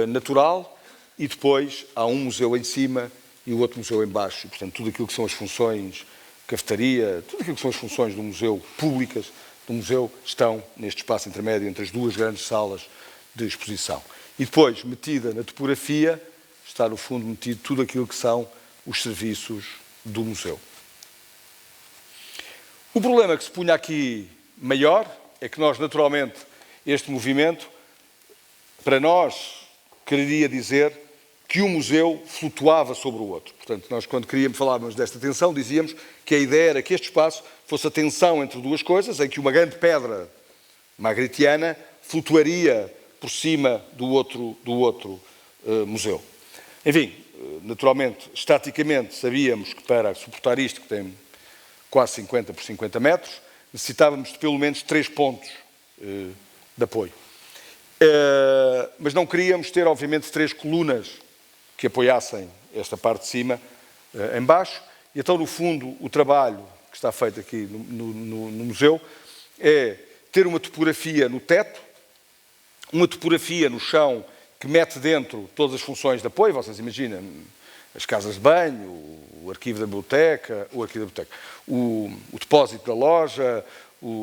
natural, e depois há um museu em cima e o outro museu em baixo. E, portanto, tudo aquilo que são as funções cafetaria, tudo aquilo que são as funções do museu públicas, do museu estão neste espaço intermédio entre as duas grandes salas de exposição. E depois, metida na topografia, está no fundo metido tudo aquilo que são os serviços do museu. O problema que se punha aqui maior é que nós, naturalmente, este movimento, para nós, quereria dizer que o museu flutuava sobre o outro. Portanto, nós, quando falávamos desta tensão, dizíamos que a ideia era que este espaço fosse a tensão entre duas coisas, em que uma grande pedra magritiana flutuaria por cima do outro museu. Enfim, naturalmente, estaticamente, sabíamos que para suportar isto, que tem quase 50 por 50 metros, necessitávamos de pelo menos 3 pontos de apoio. Mas não queríamos ter, obviamente, 3 colunas que apoiassem esta parte de cima em baixo. E então, no fundo, o trabalho que está feito aqui no museu é ter uma topografia no teto, uma topografia no chão que mete dentro todas as funções de apoio. Vocês imaginam as casas de banho, o arquivo da biblioteca, o depósito da loja,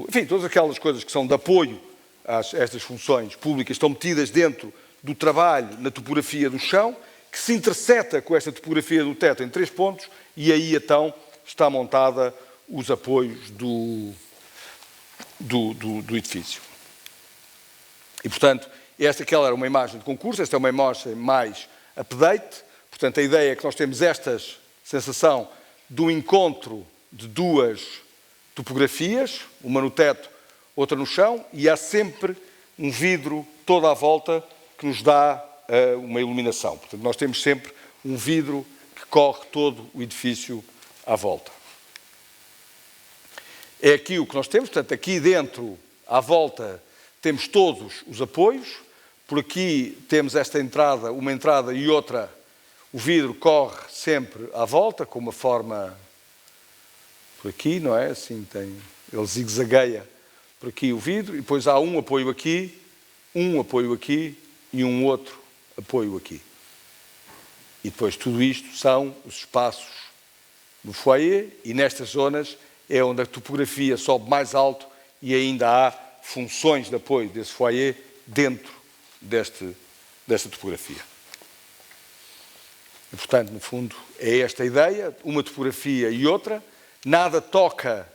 enfim, todas aquelas coisas que são de apoio a estas funções públicas estão metidas dentro do trabalho na topografia do chão, que se interseta com esta topografia do teto em 3 pontos, e aí então está montada os apoios do edifício. E, portanto, aquela era uma imagem de concurso, esta é uma imagem mais update. Portanto, a ideia é que nós temos esta sensação do encontro de 2 topografias, uma no teto, outra no chão, e há sempre um vidro toda à volta que nos dá uma iluminação. Portanto, nós temos sempre um vidro que corre todo o edifício à volta. É aqui o que nós temos. Portanto, aqui dentro, à volta, temos todos os apoios. Por aqui temos esta entrada, uma entrada e outra. O vidro corre sempre à volta, com uma forma por aqui, não é? Assim ele zigue-zagueia por aqui o vidro, e depois há um apoio aqui e um outro apoio aqui. E depois tudo isto são os espaços do foyer, e nestas zonas é onde a topografia sobe mais alto e ainda há funções de apoio desse foyer dentro desta topografia. E, portanto, no fundo, é esta a ideia, uma topografia e outra, nada toca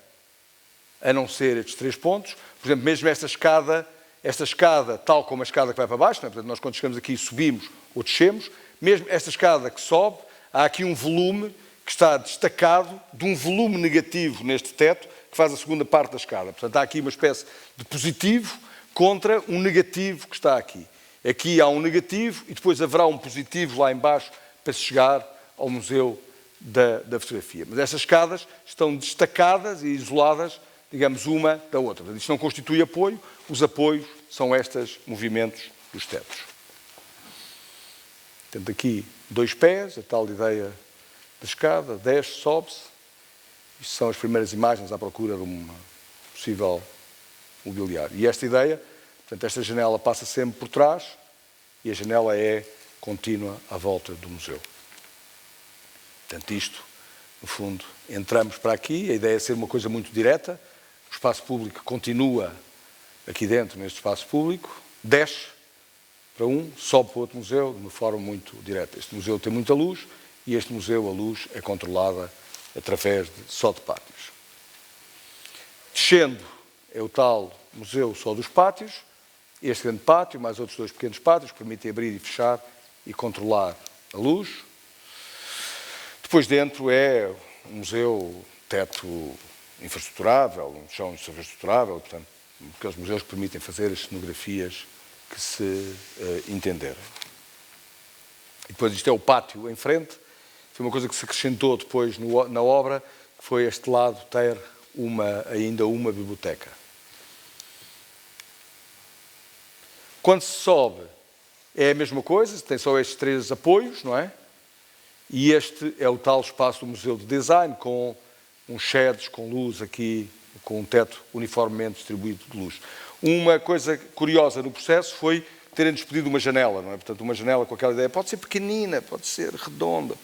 a não ser estes 3 pontos. Por exemplo, mesmo esta escada, tal como a escada que vai para baixo, não é? Portanto, nós quando chegamos aqui subimos ou descemos, mesmo esta escada que sobe, há aqui um volume que está destacado de um volume negativo neste teto, que faz a segunda parte da escada. Portanto, há aqui uma espécie de positivo contra um negativo que está aqui. Aqui há um negativo e depois haverá um positivo lá em baixo para se chegar ao Museu da Fotografia. Mas estas escadas estão destacadas e isoladas, digamos, uma da outra. Portanto, isto não constitui apoio, os apoios são estes movimentos dos tetos. Portanto, aqui 2 pés, a tal ideia da escada, desce, sobe-se. Isto são as primeiras imagens à procura de um possível mobiliário. E esta ideia, portanto, esta janela passa sempre por trás e a janela é contínua à volta do museu. Portanto, isto, no fundo, entramos para aqui, a ideia é ser uma coisa muito direta, o espaço público continua aqui dentro, neste espaço público, desce para um, sobe para outro museu, de uma forma muito direta. Este museu tem muita luz e este museu, a luz, é controlada através só de pátios. Descendo é o tal museu só dos pátios, este grande pátio, mais outros 2 pequenos pátios, que permitem abrir e fechar e controlar a luz. Depois dentro é um museu teto infraestruturável, um chão infraestruturável, portanto, aqueles museus que permitem fazer as cenografias que se entenderem. E depois isto é o pátio em frente, foi uma coisa que se acrescentou depois na obra, que foi este lado ter ainda uma biblioteca. Quando se sobe é a mesma coisa, tem só estes 3 apoios, não é? E este é o tal espaço do Museu de Design, com uns sheds com luz aqui, com um teto uniformemente distribuído de luz. Uma coisa curiosa no processo foi terem-nos pedido uma janela, não é? Portanto, uma janela com aquela ideia, pode ser pequenina, pode ser redonda,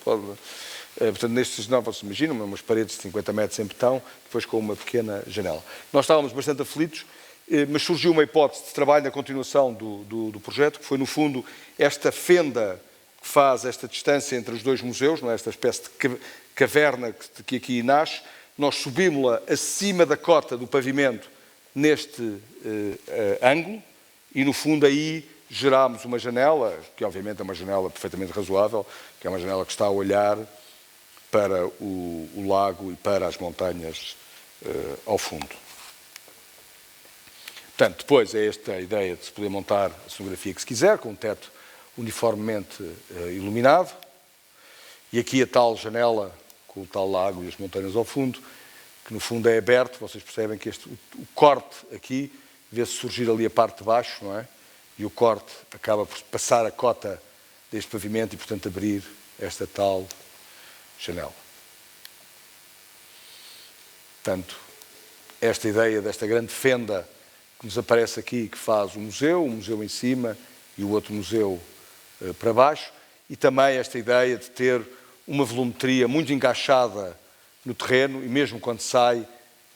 Portanto, nestes não, vocês imaginam, umas paredes de 50 metros em betão, depois com uma pequena janela. Nós estávamos bastante aflitos, mas surgiu uma hipótese de trabalho na continuação do projeto, que foi, no fundo, esta fenda que faz esta distância entre os dois museus, não é? Esta espécie de caverna que aqui nasce. Nós subimos-la acima da cota do pavimento neste ângulo e, no fundo, aí gerámos uma janela, que obviamente é uma janela perfeitamente razoável, que é uma janela que está a olhar para o lago e para as montanhas ao fundo. Portanto, depois é esta a ideia de se poder montar a cenografia que se quiser, com um teto uniformemente iluminado, e aqui a tal janela com o tal lago e as montanhas ao fundo, que no fundo é aberto. Vocês percebem que o corte aqui, vê-se surgir ali a parte de baixo, não é? E o corte acaba por passar a cota deste pavimento e, portanto, abrir esta tal janela. Portanto, esta ideia desta grande fenda que nos aparece aqui, que faz o museu em cima e o outro museu para baixo, e também esta ideia de ter uma volumetria muito encaixada no terreno e mesmo quando sai,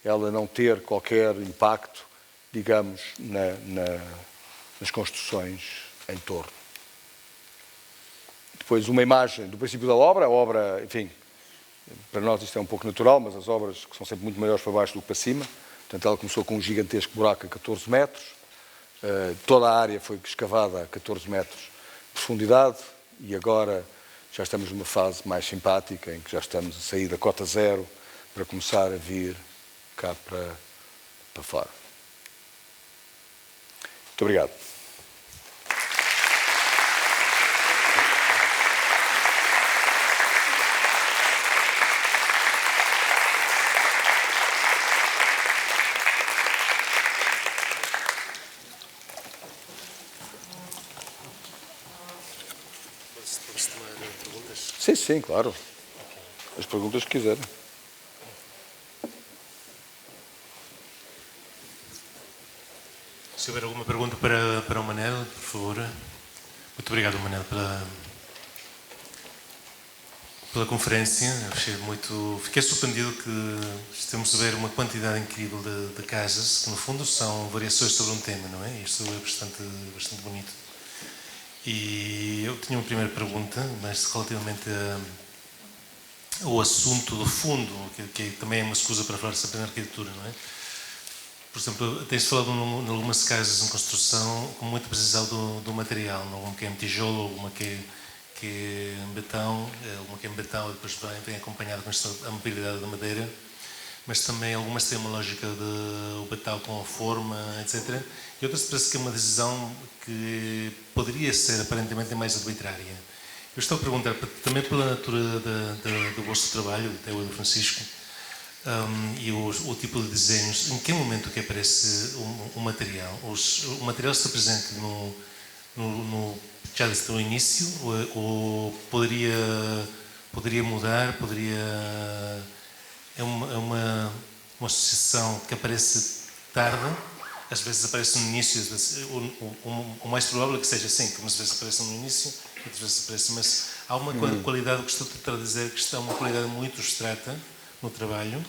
ela não ter qualquer impacto, digamos, nas construções em torno. Depois uma imagem do princípio da obra, a obra, enfim, para nós isto é um pouco natural, mas as obras que são sempre muito maiores para baixo do que para cima, portanto ela começou com um gigantesco buraco a 14 metros, toda a área foi escavada a 14 metros de profundidade e agora já estamos numa fase mais simpática, em que já estamos a sair da cota zero para começar a vir cá para fora. Muito obrigado. Sim, sim, claro. As perguntas que quiserem. Se houver alguma pergunta para o Manel, por favor. Muito obrigado, Manel, pela conferência. Fiquei surpreendido que estamos a ver uma quantidade incrível de casas, que no fundo são variações sobre um tema, não é? Isto é bastante bonito. E eu tinha uma primeira pergunta, mas relativamente ao assunto do fundo, que também é uma escusa para falar sempre na arquitetura, não é? Por exemplo, tens falado em algumas casas em construção com muita precisão do material, alguma que é em tijolo, alguma que é em betão, alguma que é em betão e depois vem acompanhada com a mobilidade da madeira, mas também algumas têm uma lógica de o betão com a forma, etc. E outras parece que é uma decisão que poderia ser aparentemente mais arbitrária. Eu estou a perguntar, também pela natura do vosso trabalho, até o do Francisco, e o tipo de desenhos, em que momento que aparece o material? O material está presente já desde o início, ou poderia mudar, é uma associação que aparece tarde, às vezes aparece no início, o mais provável é que seja assim, que umas vezes aparece no início, outras vezes aparece, mas há uma qualidade que estou a tentar dizer, que está uma qualidade muito abstrata no trabalho,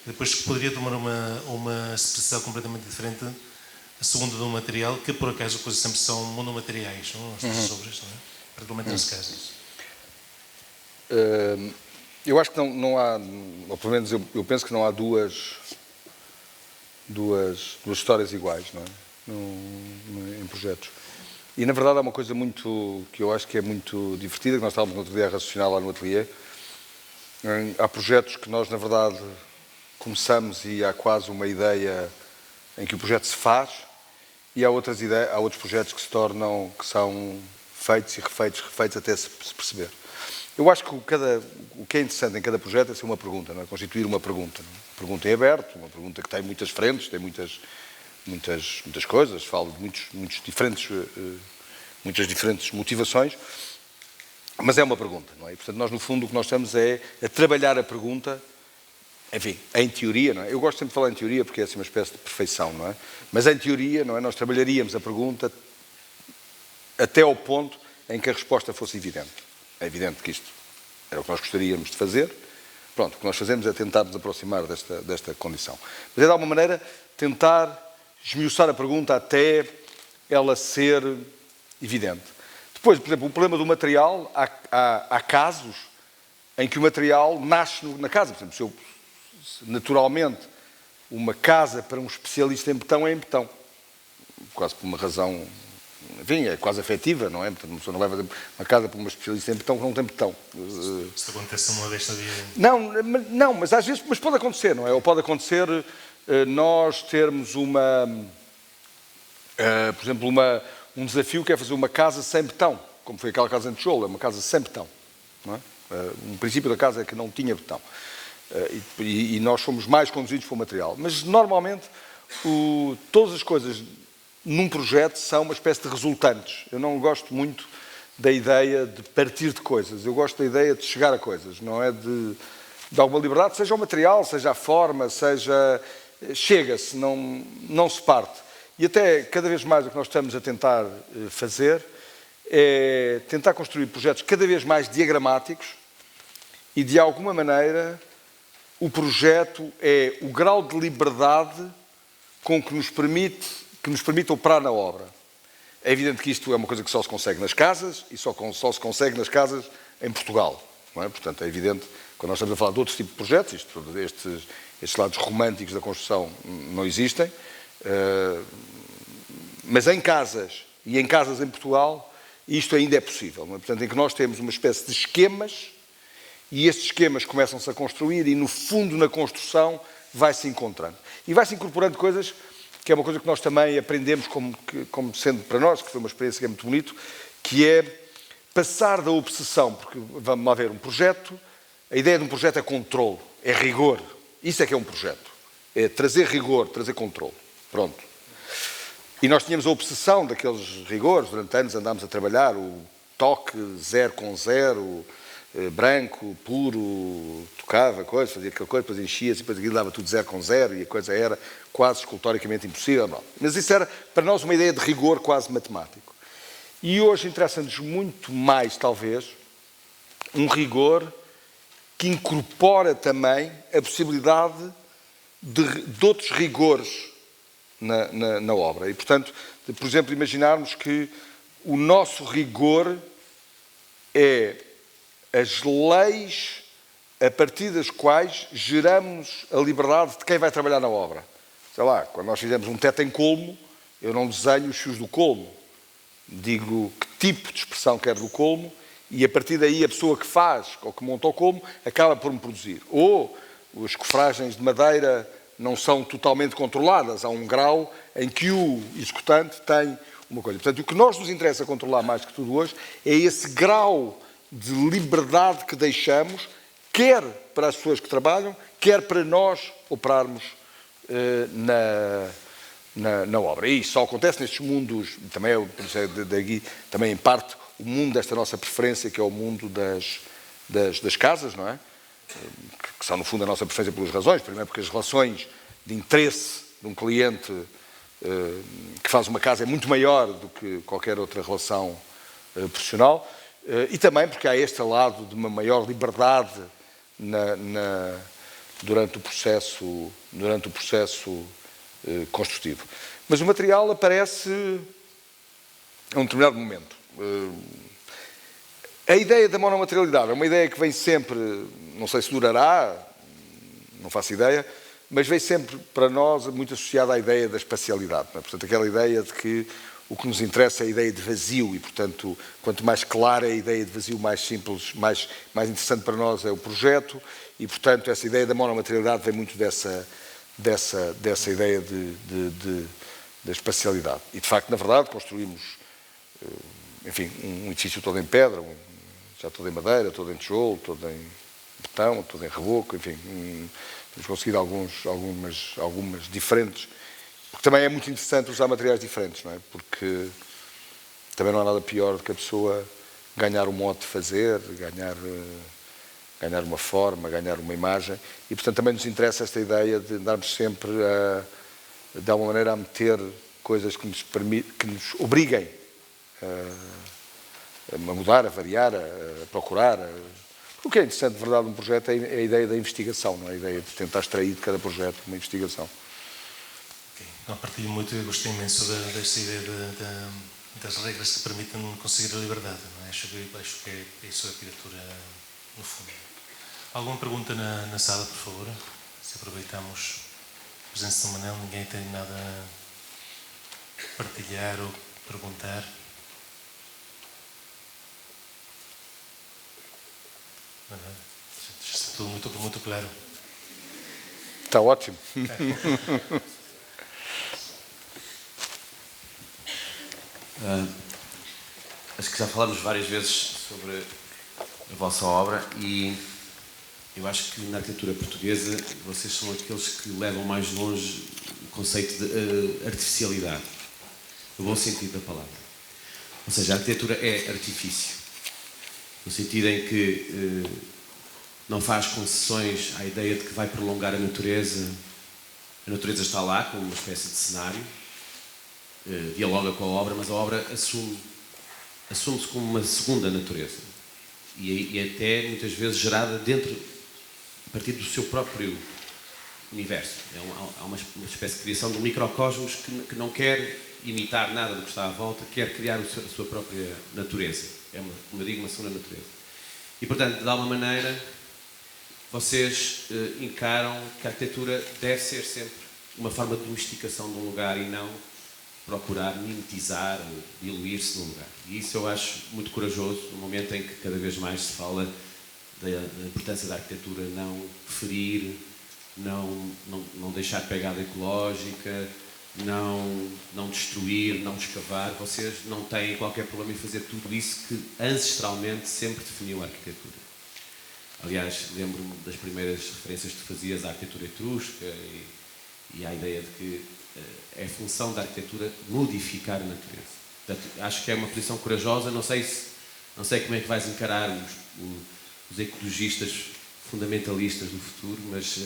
e depois que poderia tomar uma expressão completamente diferente, a segunda do material, que por acaso coisas sempre são monomateriais, não? As obras, não é? Particularmente nas casas. Eu acho que não há, ou pelo menos eu penso que não há duas histórias iguais, não é? Em projetos. E na verdade há uma coisa que eu acho que é muito divertida, que nós estávamos no outro dia a raciocinar lá no ateliê. Há projetos que nós, na verdade, começamos e há quase uma ideia em que o projeto se faz, e há outros projetos que são feitos e refeitos até se perceber. Eu acho que o que é interessante em cada projeto é ser uma pergunta, não é? Constituir uma pergunta. Uma pergunta em aberto, uma pergunta que tem muitas frentes, tem muitas coisas, fala de muitas diferentes motivações, mas é uma pergunta, não é? E, portanto, nós, no fundo, o que nós estamos é a trabalhar a pergunta, enfim, em teoria, não é? Eu gosto sempre de falar em teoria porque é assim uma espécie de perfeição, não é? Mas em teoria, não é? Nós trabalharíamos a pergunta até ao ponto em que a resposta fosse evidente. É evidente que isto era o que nós gostaríamos de fazer. Pronto, o que nós fazemos é tentar nos aproximar desta condição. Mas é, de alguma maneira, tentar esmiuçar a pergunta até ela ser evidente. Depois, por exemplo, o problema do material, há casos em que o material nasce na casa. Por exemplo, naturalmente, uma casa para um especialista em betão é em betão. Quase por uma razão, enfim, é quase afetiva, não é? Portanto, uma pessoa não vai fazer uma casa para uma especialista em betão que não tem betão. Isso acontece uma vez na vida. Não, mas às vezes pode acontecer, não é? Ou pode acontecer nós termos por exemplo, um desafio que é fazer uma casa sem betão, como foi aquela casa em tijolo, é uma casa sem betão. Não é? Um princípio da casa é que não tinha betão. E nós fomos mais conduzidos para o material. Mas, normalmente, todas as coisas num projeto são uma espécie de resultantes. Eu não gosto muito da ideia de partir de coisas. Eu gosto da ideia de chegar a coisas. Não é de alguma liberdade, seja o material, seja a forma, seja... Chega-se, não se parte. E até, cada vez mais, o que nós estamos a tentar fazer é tentar construir projetos cada vez mais diagramáticos e, de alguma maneira, o projeto é o grau de liberdade com que nos permite operar na obra. É evidente que isto é uma coisa que só se consegue nas casas e só se consegue nas casas em Portugal. Não é? Portanto, é evidente, quando nós estamos a falar de outros tipos de projetos, estes lados românticos da construção não existem, mas em casas e em casas em Portugal, isto ainda é possível. Não é? Portanto, em que nós temos uma espécie de esquemas e estes esquemas começam-se a construir e, no fundo, na construção, vai-se encontrando. E vai-se incorporando coisas, que é uma coisa que nós também aprendemos como sendo para nós, que foi uma experiência que é muito bonito, que é passar da obsessão, porque vamos lá ver, um projeto, a ideia de um projeto é controle, é rigor. Isso é que é um projeto. É trazer rigor, trazer controle. Pronto. E nós tínhamos a obsessão daqueles rigores, durante anos andámos a trabalhar, o toque 0 com 0, branco, puro, tocava coisa, fazia aquela coisa, depois enchia-se, depois aquilo dava tudo 0 com 0 e a coisa era quase escultoricamente impossível. Não. Mas isso era, para nós, uma ideia de rigor quase matemático. E hoje interessa-nos muito mais, talvez, um rigor que incorpora também a possibilidade de outros rigores na obra. E, portanto, por exemplo, imaginarmos que o nosso rigor é as leis a partir das quais geramos a liberdade de quem vai trabalhar na obra. Sei lá, quando nós fizemos um teto em colmo, eu não desenho os fios do colmo. Digo que tipo de expressão quero do colmo e, a partir daí, a pessoa que faz ou que monta o colmo acaba por me produzir. Ou as cofragens de madeira não são totalmente controladas. Há um grau em que o executante tem uma coisa. Portanto, o que nos interessa controlar mais que tudo hoje é esse grau de liberdade que deixamos, quer para as pessoas que trabalham, quer para nós operarmos na obra. E isso só acontece nestes mundos, também também em parte, o mundo desta nossa preferência, que é o mundo das casas, não é? Que são, no fundo, a nossa preferência por duas razões. Primeiro, porque as relações de interesse de um cliente que faz uma casa é muito maior do que qualquer outra relação profissional. E também porque há este lado de uma maior liberdade durante o processo construtivo. Mas o material aparece a um determinado momento. A ideia da monomaterialidade é uma ideia que vem sempre, não sei se durará, não faço ideia, mas vem sempre para nós muito associada à ideia da espacialidade. Não é? Portanto, aquela ideia de que o que nos interessa é a ideia de vazio e, portanto, quanto mais clara é a ideia de vazio, mais simples, mais interessante para nós é o projeto e, portanto, essa ideia da monomaterialidade vem muito dessa ideia da espacialidade. E, de facto, na verdade, construímos, enfim, um edifício todo em pedra, já todo em madeira, todo em tijolo, todo em betão, todo em reboco, enfim, temos conseguido algumas diferentes. Porque também é muito interessante usar materiais diferentes, não é? Porque também não há nada pior do que a pessoa ganhar um modo de fazer, ganhar uma forma, ganhar uma imagem. E, portanto, também nos interessa esta ideia de andarmos sempre, de alguma maneira, a meter coisas que nos obriguem a mudar, a variar, a procurar, O que é interessante, de verdade, um projeto é a ideia da investigação, não é? A ideia de tentar extrair de cada projeto uma investigação. Okay. Não partilho muito, eu gostei imenso desta ideia das regras que permitem conseguir a liberdade. Não é? Acho que é isso a arquitetura, no fundo. Alguma pergunta na sala, por favor? Se aproveitamos a presença do Manel, ninguém tem nada a partilhar ou perguntar. Não, está tudo muito claro. Está ótimo. Acho que já falámos várias vezes sobre a vossa obra e eu acho que na arquitetura portuguesa vocês são aqueles que levam mais longe o conceito de artificialidade, no bom sentido da palavra. Ou seja, a arquitetura é artifício, no sentido em que não faz concessões à ideia de que vai prolongar a natureza. A natureza está lá como uma espécie de cenário, dialoga com a obra, mas a obra assume-se como uma segunda natureza e até muitas vezes gerada a partir do seu próprio universo. Há uma espécie de criação de um microcosmos que não quer imitar nada do que está à volta, quer criar a sua própria natureza. É, como eu digo, uma segunda natureza. E, portanto, de alguma maneira, vocês encaram que a arquitetura deve ser sempre uma forma de domesticação de um lugar e não procurar mimetizar, diluir-se no lugar. E isso eu acho muito corajoso, no momento em que cada vez mais se fala da importância da arquitetura não ferir, não deixar pegada ecológica, não destruir, não escavar. Vocês não têm qualquer problema em fazer tudo isso que ancestralmente sempre definiu a arquitetura. Aliás, lembro-me das primeiras referências que fazias à arquitetura etrusca e à ideia de que é função da arquitetura modificar a natureza. Portanto, acho que é uma posição corajosa. Não sei como é que vais encarar os ecologistas fundamentalistas do futuro, mas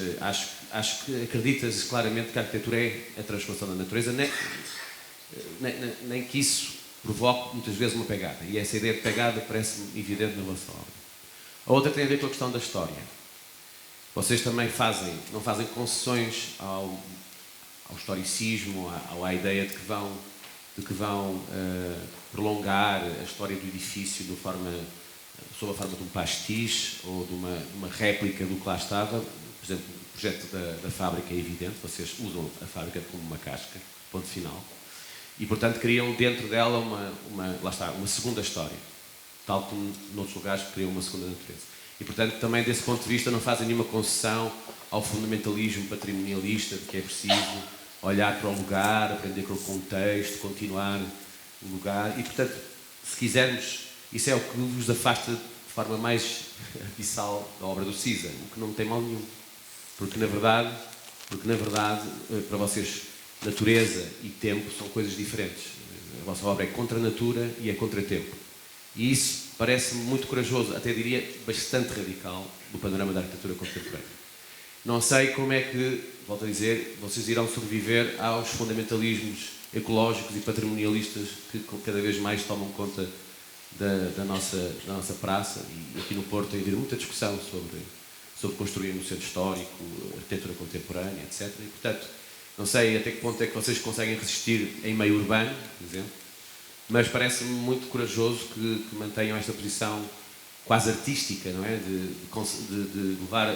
acho que acreditas claramente que a arquitetura é a transformação da natureza, nem que isso provoque muitas vezes uma pegada. E essa ideia de pegada parece-me evidente na vossa obra. A outra tem a ver com a questão da história. Vocês também não fazem concessões ao historicismo, à ideia de que vão prolongar a história do edifício sob a forma de um pastiche ou de uma réplica do que lá estava. Por exemplo, o projeto da fábrica é evidente, vocês usam a fábrica como uma casca, ponto final. E, portanto, criam dentro dela uma segunda história, tal como noutros lugares criam uma segunda natureza. E, portanto, também desse ponto de vista não fazem nenhuma concessão ao fundamentalismo patrimonialista de que é preciso olhar para o lugar, aprender com o contexto, continuar o lugar. E, portanto, se quisermos, isso é o que vos afasta de forma mais abissal da obra do Cisa, o que não tem mal nenhum. Porque, na verdade, para vocês, natureza e tempo são coisas diferentes. A vossa obra é contra a natura e é contra tempo. E isso parece-me muito corajoso, até diria bastante radical, do panorama da arquitetura contemporânea. Não sei como é que, volto a dizer, vocês irão sobreviver aos fundamentalismos ecológicos e patrimonialistas que cada vez mais tomam conta da nossa praça. E aqui no Porto tem havido muita discussão sobre construir no centro histórico, arquitetura contemporânea, etc. E, portanto, não sei até que ponto é que vocês conseguem resistir em meio urbano, por exemplo, mas parece-me muito corajoso que mantenham esta posição quase artística, não é? De levar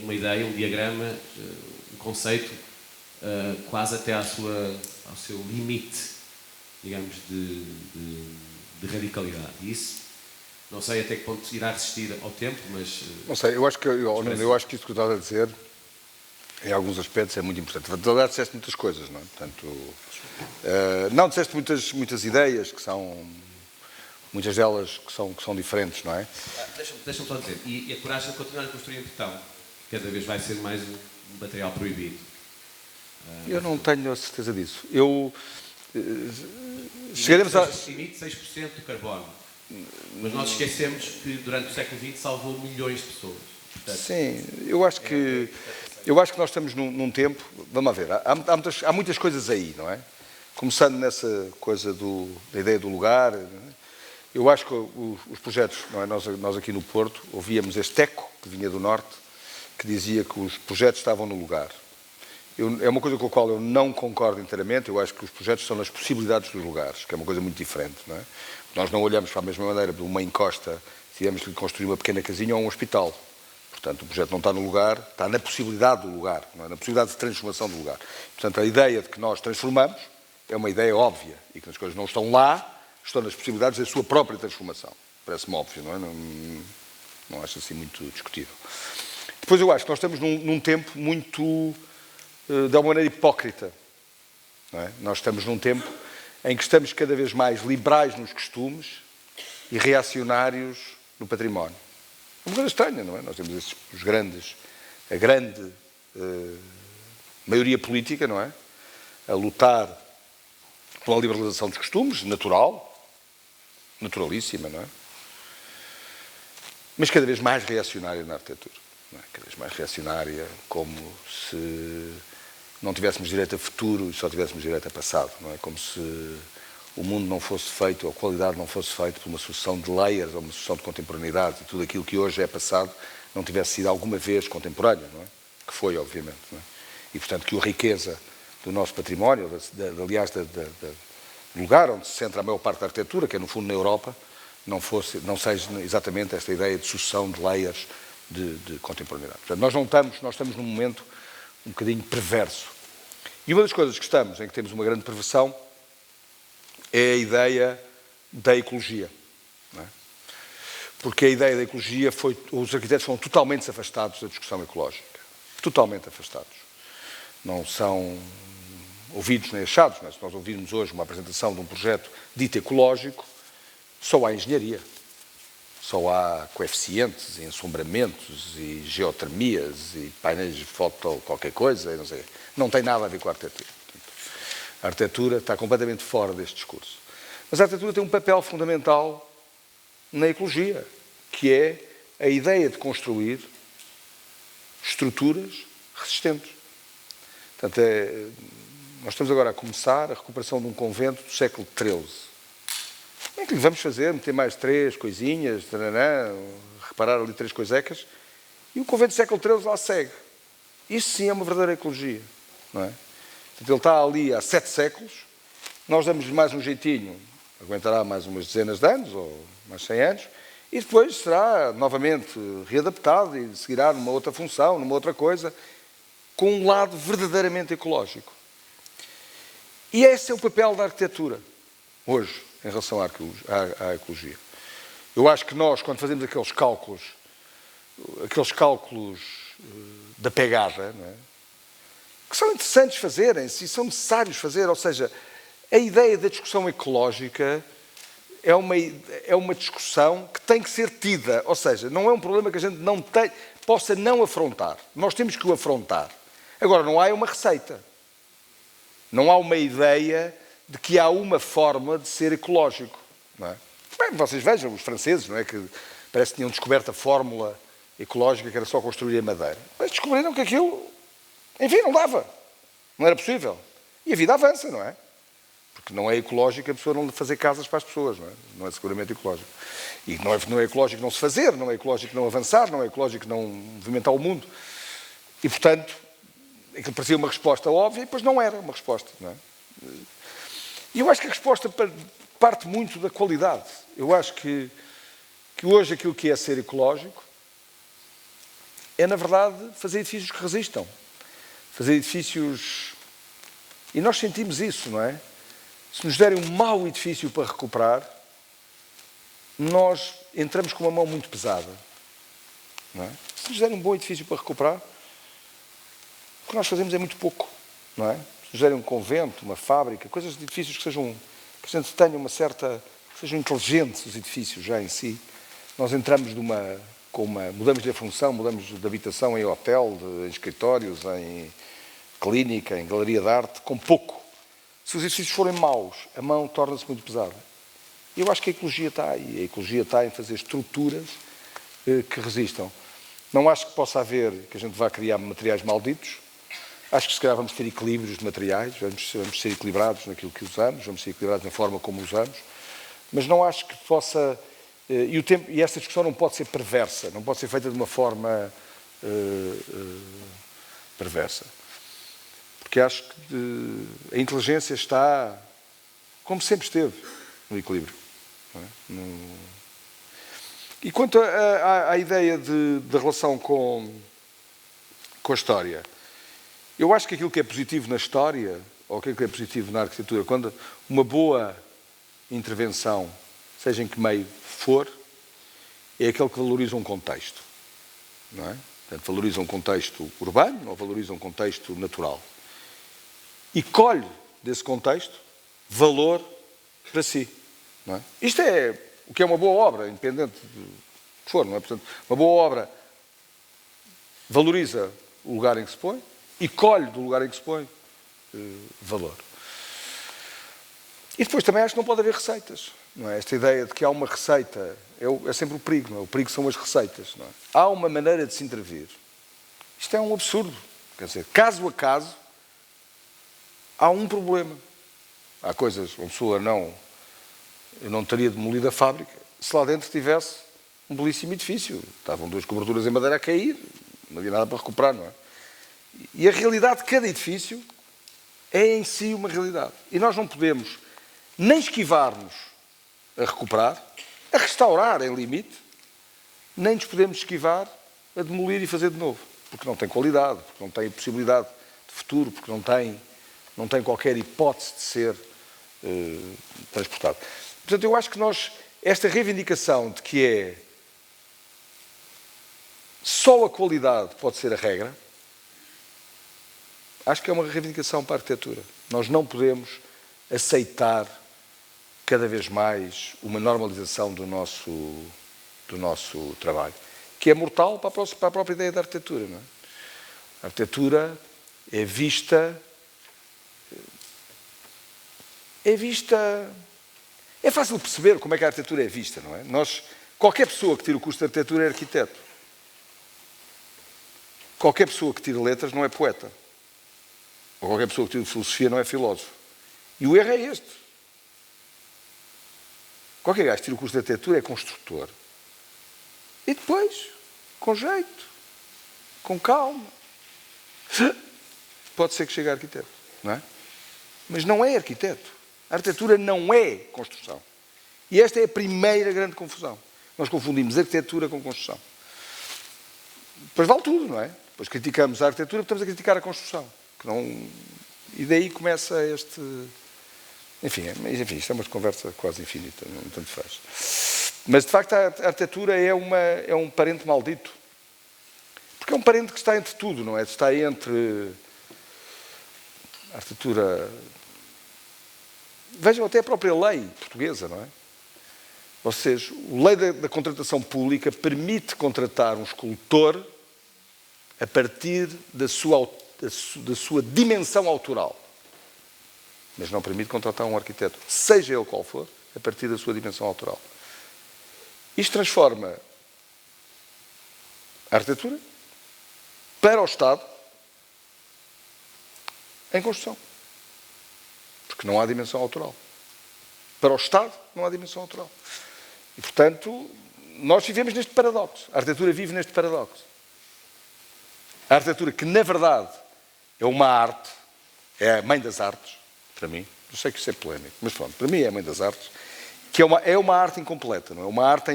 uma ideia, um diagrama, um conceito quase até ao seu limite, digamos, de radicalidade. E isso, não sei até que ponto irá resistir ao tempo, mas... Não sei, eu acho que isso que eu estava a dizer, em alguns aspectos, é muito importante. Aliás, disseste muitas coisas, não é? Portanto, não disseste muitas ideias que são... Muitas delas que são diferentes, não é? Deixa-me só dizer, e a coragem de continuar a construir em betão, cada vez vai ser mais um material proibido. Eu não tenho a certeza disso. Chegaremos a... Emite 6% do carbono, mas nós esquecemos que durante o século XX salvou milhões de pessoas. Portanto, sim, eu acho que nós estamos num tempo... Vamos ver, há muitas coisas aí, não é? Começando nessa coisa da ideia do lugar... Eu acho que os projetos, não é? Nós aqui no Porto ouvíamos este eco que vinha do Norte, que dizia que os projetos estavam no lugar. É uma coisa com a qual eu não concordo inteiramente. Eu acho que os projetos estão nas possibilidades dos lugares, que é uma coisa muito diferente. Não é? Nós não olhamos para a mesma maneira de uma encosta, se tivermos que construir uma pequena casinha ou um hospital. Portanto, o projeto não está no lugar, está na possibilidade do lugar, não é? Na possibilidade de transformação do lugar. Portanto, a ideia de que nós transformamos é uma ideia óbvia e que as coisas não estão lá, estão nas possibilidades da sua própria transformação. Parece-me óbvio, não é? Não acho assim muito discutível. Depois eu acho que nós estamos num tempo muito, de alguma maneira, hipócrita. Não é? Nós estamos num tempo em que estamos cada vez mais liberais nos costumes e reacionários no património. É uma coisa estranha, não é? Nós temos a grande maioria política, não é? A lutar pela liberalização dos costumes, naturalíssima, não é? Mas cada vez mais reacionária na arquitetura. Não é? Cada vez mais reacionária, como se não tivéssemos direito a futuro e só tivéssemos direito a passado. Não é? Como se o mundo não fosse feito, ou a qualidade não fosse feita por uma sucessão de layers ou uma sucessão de contemporaneidade e tudo aquilo que hoje é passado não tivesse sido alguma vez contemporâneo, não é? Que foi, obviamente. Não é? E, portanto, que a riqueza do nosso património, aliás, do lugar onde se centra a maior parte da arquitetura, que é no fundo na Europa, não seja exatamente esta ideia de sucessão de layers de contemporaneidade. Portanto, nós estamos num momento um bocadinho perverso. E uma das coisas que em que temos uma grande perversão, é a ideia da ecologia. Não é? Porque a ideia da ecologia os arquitetos foram totalmente afastados da discussão ecológica. Totalmente afastados. Não são ouvidos nem achados. Não é? Se nós ouvirmos hoje uma apresentação de um projeto dito ecológico, só há engenharia. Só há coeficientes e ensombramentos e geotermias e painéis de foto qualquer coisa, não sei. Não tem nada a ver com a arquitetura. A arquitetura está completamente fora deste discurso. Mas a arquitetura tem um papel fundamental na ecologia, que é a ideia de construir estruturas resistentes. Portanto, nós estamos agora a começar a recuperação de um convento do século XIII. O que lhe vamos fazer? Meter mais 3 coisinhas, reparar ali 3 coisecas, e o convento do século XIII lá segue. Isso sim é uma verdadeira ecologia. Não é? Ele está ali há 7 séculos, nós damos-lhe mais um jeitinho, aguentará mais umas dezenas de anos, ou mais 100 anos, e depois será novamente readaptado e seguirá numa outra função, numa outra coisa, com um lado verdadeiramente ecológico. E esse é o papel da arquitetura, hoje, em relação à ecologia. Eu acho que nós, quando fazemos aqueles cálculos da pegada, não é? Que são interessantes fazerem-se e são necessários fazer, ou seja, a ideia da discussão ecológica é uma discussão que tem que ser tida, ou seja, não é um problema que a gente possa não afrontar. Nós temos que o afrontar. Agora, não há uma receita. Não há uma ideia de que há uma forma de ser ecológico. Não é? Bem, vocês vejam, os franceses, não é, que parece que tinham descoberto a fórmula ecológica, que era só construir a madeira. Mas descobriram que aquilo, enfim, não dava. Não era possível. E a vida avança, não é? Porque não é ecológico a pessoa não fazer casas para as pessoas, não é? Não é seguramente ecológico. E não é ecológico não se fazer, não é ecológico não avançar, não é ecológico não movimentar o mundo. E, portanto, aquilo parecia uma resposta óbvia e depois não era uma resposta, não é? E eu acho que a resposta parte muito da qualidade. Eu acho que hoje aquilo que é ser ecológico é, na verdade, fazer edifícios que resistam. Fazer edifícios... E nós sentimos isso, não é? Se nos derem um mau edifício para recuperar, nós entramos com uma mão muito pesada. Não é? Se nos derem um bom edifício para recuperar, o que nós fazemos é muito pouco, não é? Se nos derem um convento, uma fábrica, coisas de edifícios que a gente tenha uma certa... que sejam inteligentes os edifícios já em si. Nós entramos mudamos de função, mudamos de habitação em hotel, em escritórios, em clínica, em galeria de arte, com pouco. Se os edifícios forem maus, a mão torna-se muito pesada. E eu acho que a ecologia está aí. A ecologia está em fazer estruturas que resistam. Não acho que possa haver, que a gente vá criar materiais malditos. Acho que se calhar vamos ter equilíbrios de materiais, vamos ser equilibrados naquilo que usamos, vamos ser equilibrados na forma como usamos. mas não acho que possa... E esta discussão não pode ser perversa, não pode ser feita de uma forma perversa. Porque acho que a inteligência está, como sempre esteve, no equilíbrio. Não é? E quanto à ideia da relação com a história, eu acho que aquilo que é positivo na história, ou aquilo que é positivo na arquitetura, quando uma boa intervenção, seja em que meio for, é aquele que valoriza um contexto. Não é? Portanto, valoriza um contexto urbano ou valoriza um contexto natural. E colhe desse contexto valor para si. Não é? Isto é o que é uma boa obra, independente do que for. Não é? Portanto, uma boa obra valoriza o lugar em que se põe e colhe do lugar em que se põe valor. E depois também acho que não pode haver receitas. Não é? Esta ideia de que há uma receita é sempre o perigo. Não é? O perigo são as receitas. Não é? Há uma maneira de se intervir. Isto é um absurdo. Quer dizer, caso a caso, há um problema. Há coisas, uma pessoa eu não teria demolido a fábrica se lá dentro tivesse um belíssimo edifício. Estavam 2 coberturas em madeira a cair, não havia nada para recuperar, não é? E a realidade de cada edifício é em si uma realidade. E nós não podemos nem esquivar-nos a recuperar, a restaurar em limite, nem nos podemos esquivar a demolir e fazer de novo. Porque não tem qualidade, porque não tem possibilidade de futuro, porque não tem qualquer hipótese de ser transportado. Portanto, eu acho que esta reivindicação de que só a qualidade pode ser a regra, acho que é uma reivindicação para a arquitetura. Nós não podemos aceitar cada vez mais uma normalização do nosso trabalho, que é mortal para a própria ideia da arquitetura. Não é? A arquitetura é vista... É fácil perceber como é que a arquitetura é vista, não é? Qualquer pessoa que tire o curso de arquitetura é arquiteto. Qualquer pessoa que tire letras não é poeta. Ou qualquer pessoa que tire filosofia não é filósofo. E o erro é este. Qualquer gajo que tire o curso de arquitetura é construtor. E depois, com jeito, com calma, pode ser que chegue a arquiteto, não é? Mas não é arquiteto. A arquitetura não é construção. E esta é a primeira grande confusão. Nós confundimos arquitetura com construção. Depois vale tudo, não é? Depois criticamos a arquitetura porque estamos a criticar a construção. E daí começa este... Enfim, isto é uma conversa quase infinita, não tanto faz. Mas, de facto, a arquitetura é um parente maldito. Porque é um parente que está entre tudo, não é? Está entre a arquitetura... Vejam até a própria lei portuguesa, não é? Ou seja, a lei da contratação pública permite contratar um escultor a partir da sua dimensão autoral. Mas não permite contratar um arquiteto, seja ele qual for, a partir da sua dimensão autoral. Isto transforma a arquitetura para o Estado em construção. Porque não há dimensão autoral. Para o Estado não há dimensão autoral. E, portanto, nós vivemos neste paradoxo. A arquitetura vive neste paradoxo. A arquitetura, que na verdade é uma arte, é a mãe das artes, para mim, não sei que isso é polémico, mas pronto, para mim é a mãe das artes, que é uma arte incompleta, não é? Uma arte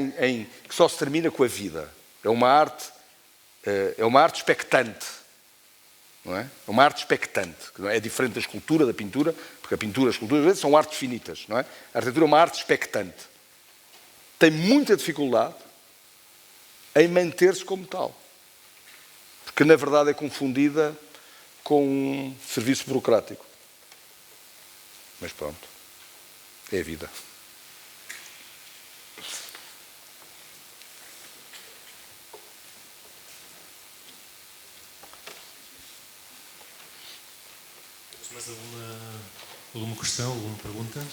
que só se termina com a vida. É uma arte expectante. Não é? É uma arte expectante, que não é diferente da escultura, da pintura, porque a pintura e a escultura às vezes são artes finitas, não é? A arquitetura é uma arte expectante. Tem muita dificuldade em manter-se como tal. Porque, na verdade, é confundida com um serviço burocrático. Mas pronto, é a vida. Mais alguma questão, alguma pergunta?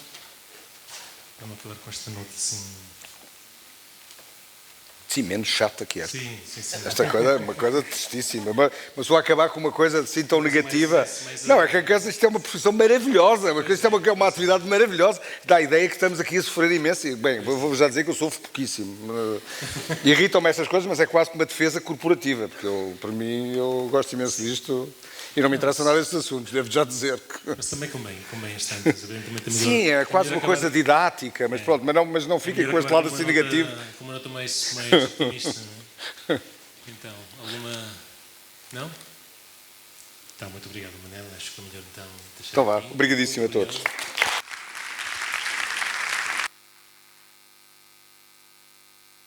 Vamos acabar com esta noite assim. Sim, menos chata que esta. Sim. Esta coisa é uma coisa tristíssima. Mas só acabar com uma coisa assim tão negativa. Não, é que isto é uma profissão maravilhosa. Isto é uma atividade maravilhosa. Dá a ideia que estamos aqui a sofrer imenso. E, bem, vou já dizer que eu sofro pouquíssimo. Irritam-me essas coisas, mas é quase uma defesa corporativa. Porque para mim, eu gosto imenso disto. E não me interessam nada estes assuntos, devo já dizer. Mas também convém bastante. Sim, é quase uma coisa didática, mas pronto, mas não fiquem com este lado assim negativo. Com uma nota mais otimista, não é? Então, alguma... Não? Então, muito obrigado, Manel. Acho que é melhor então deixar Então vá, aqui. obrigadíssimo a Obrigado. todos.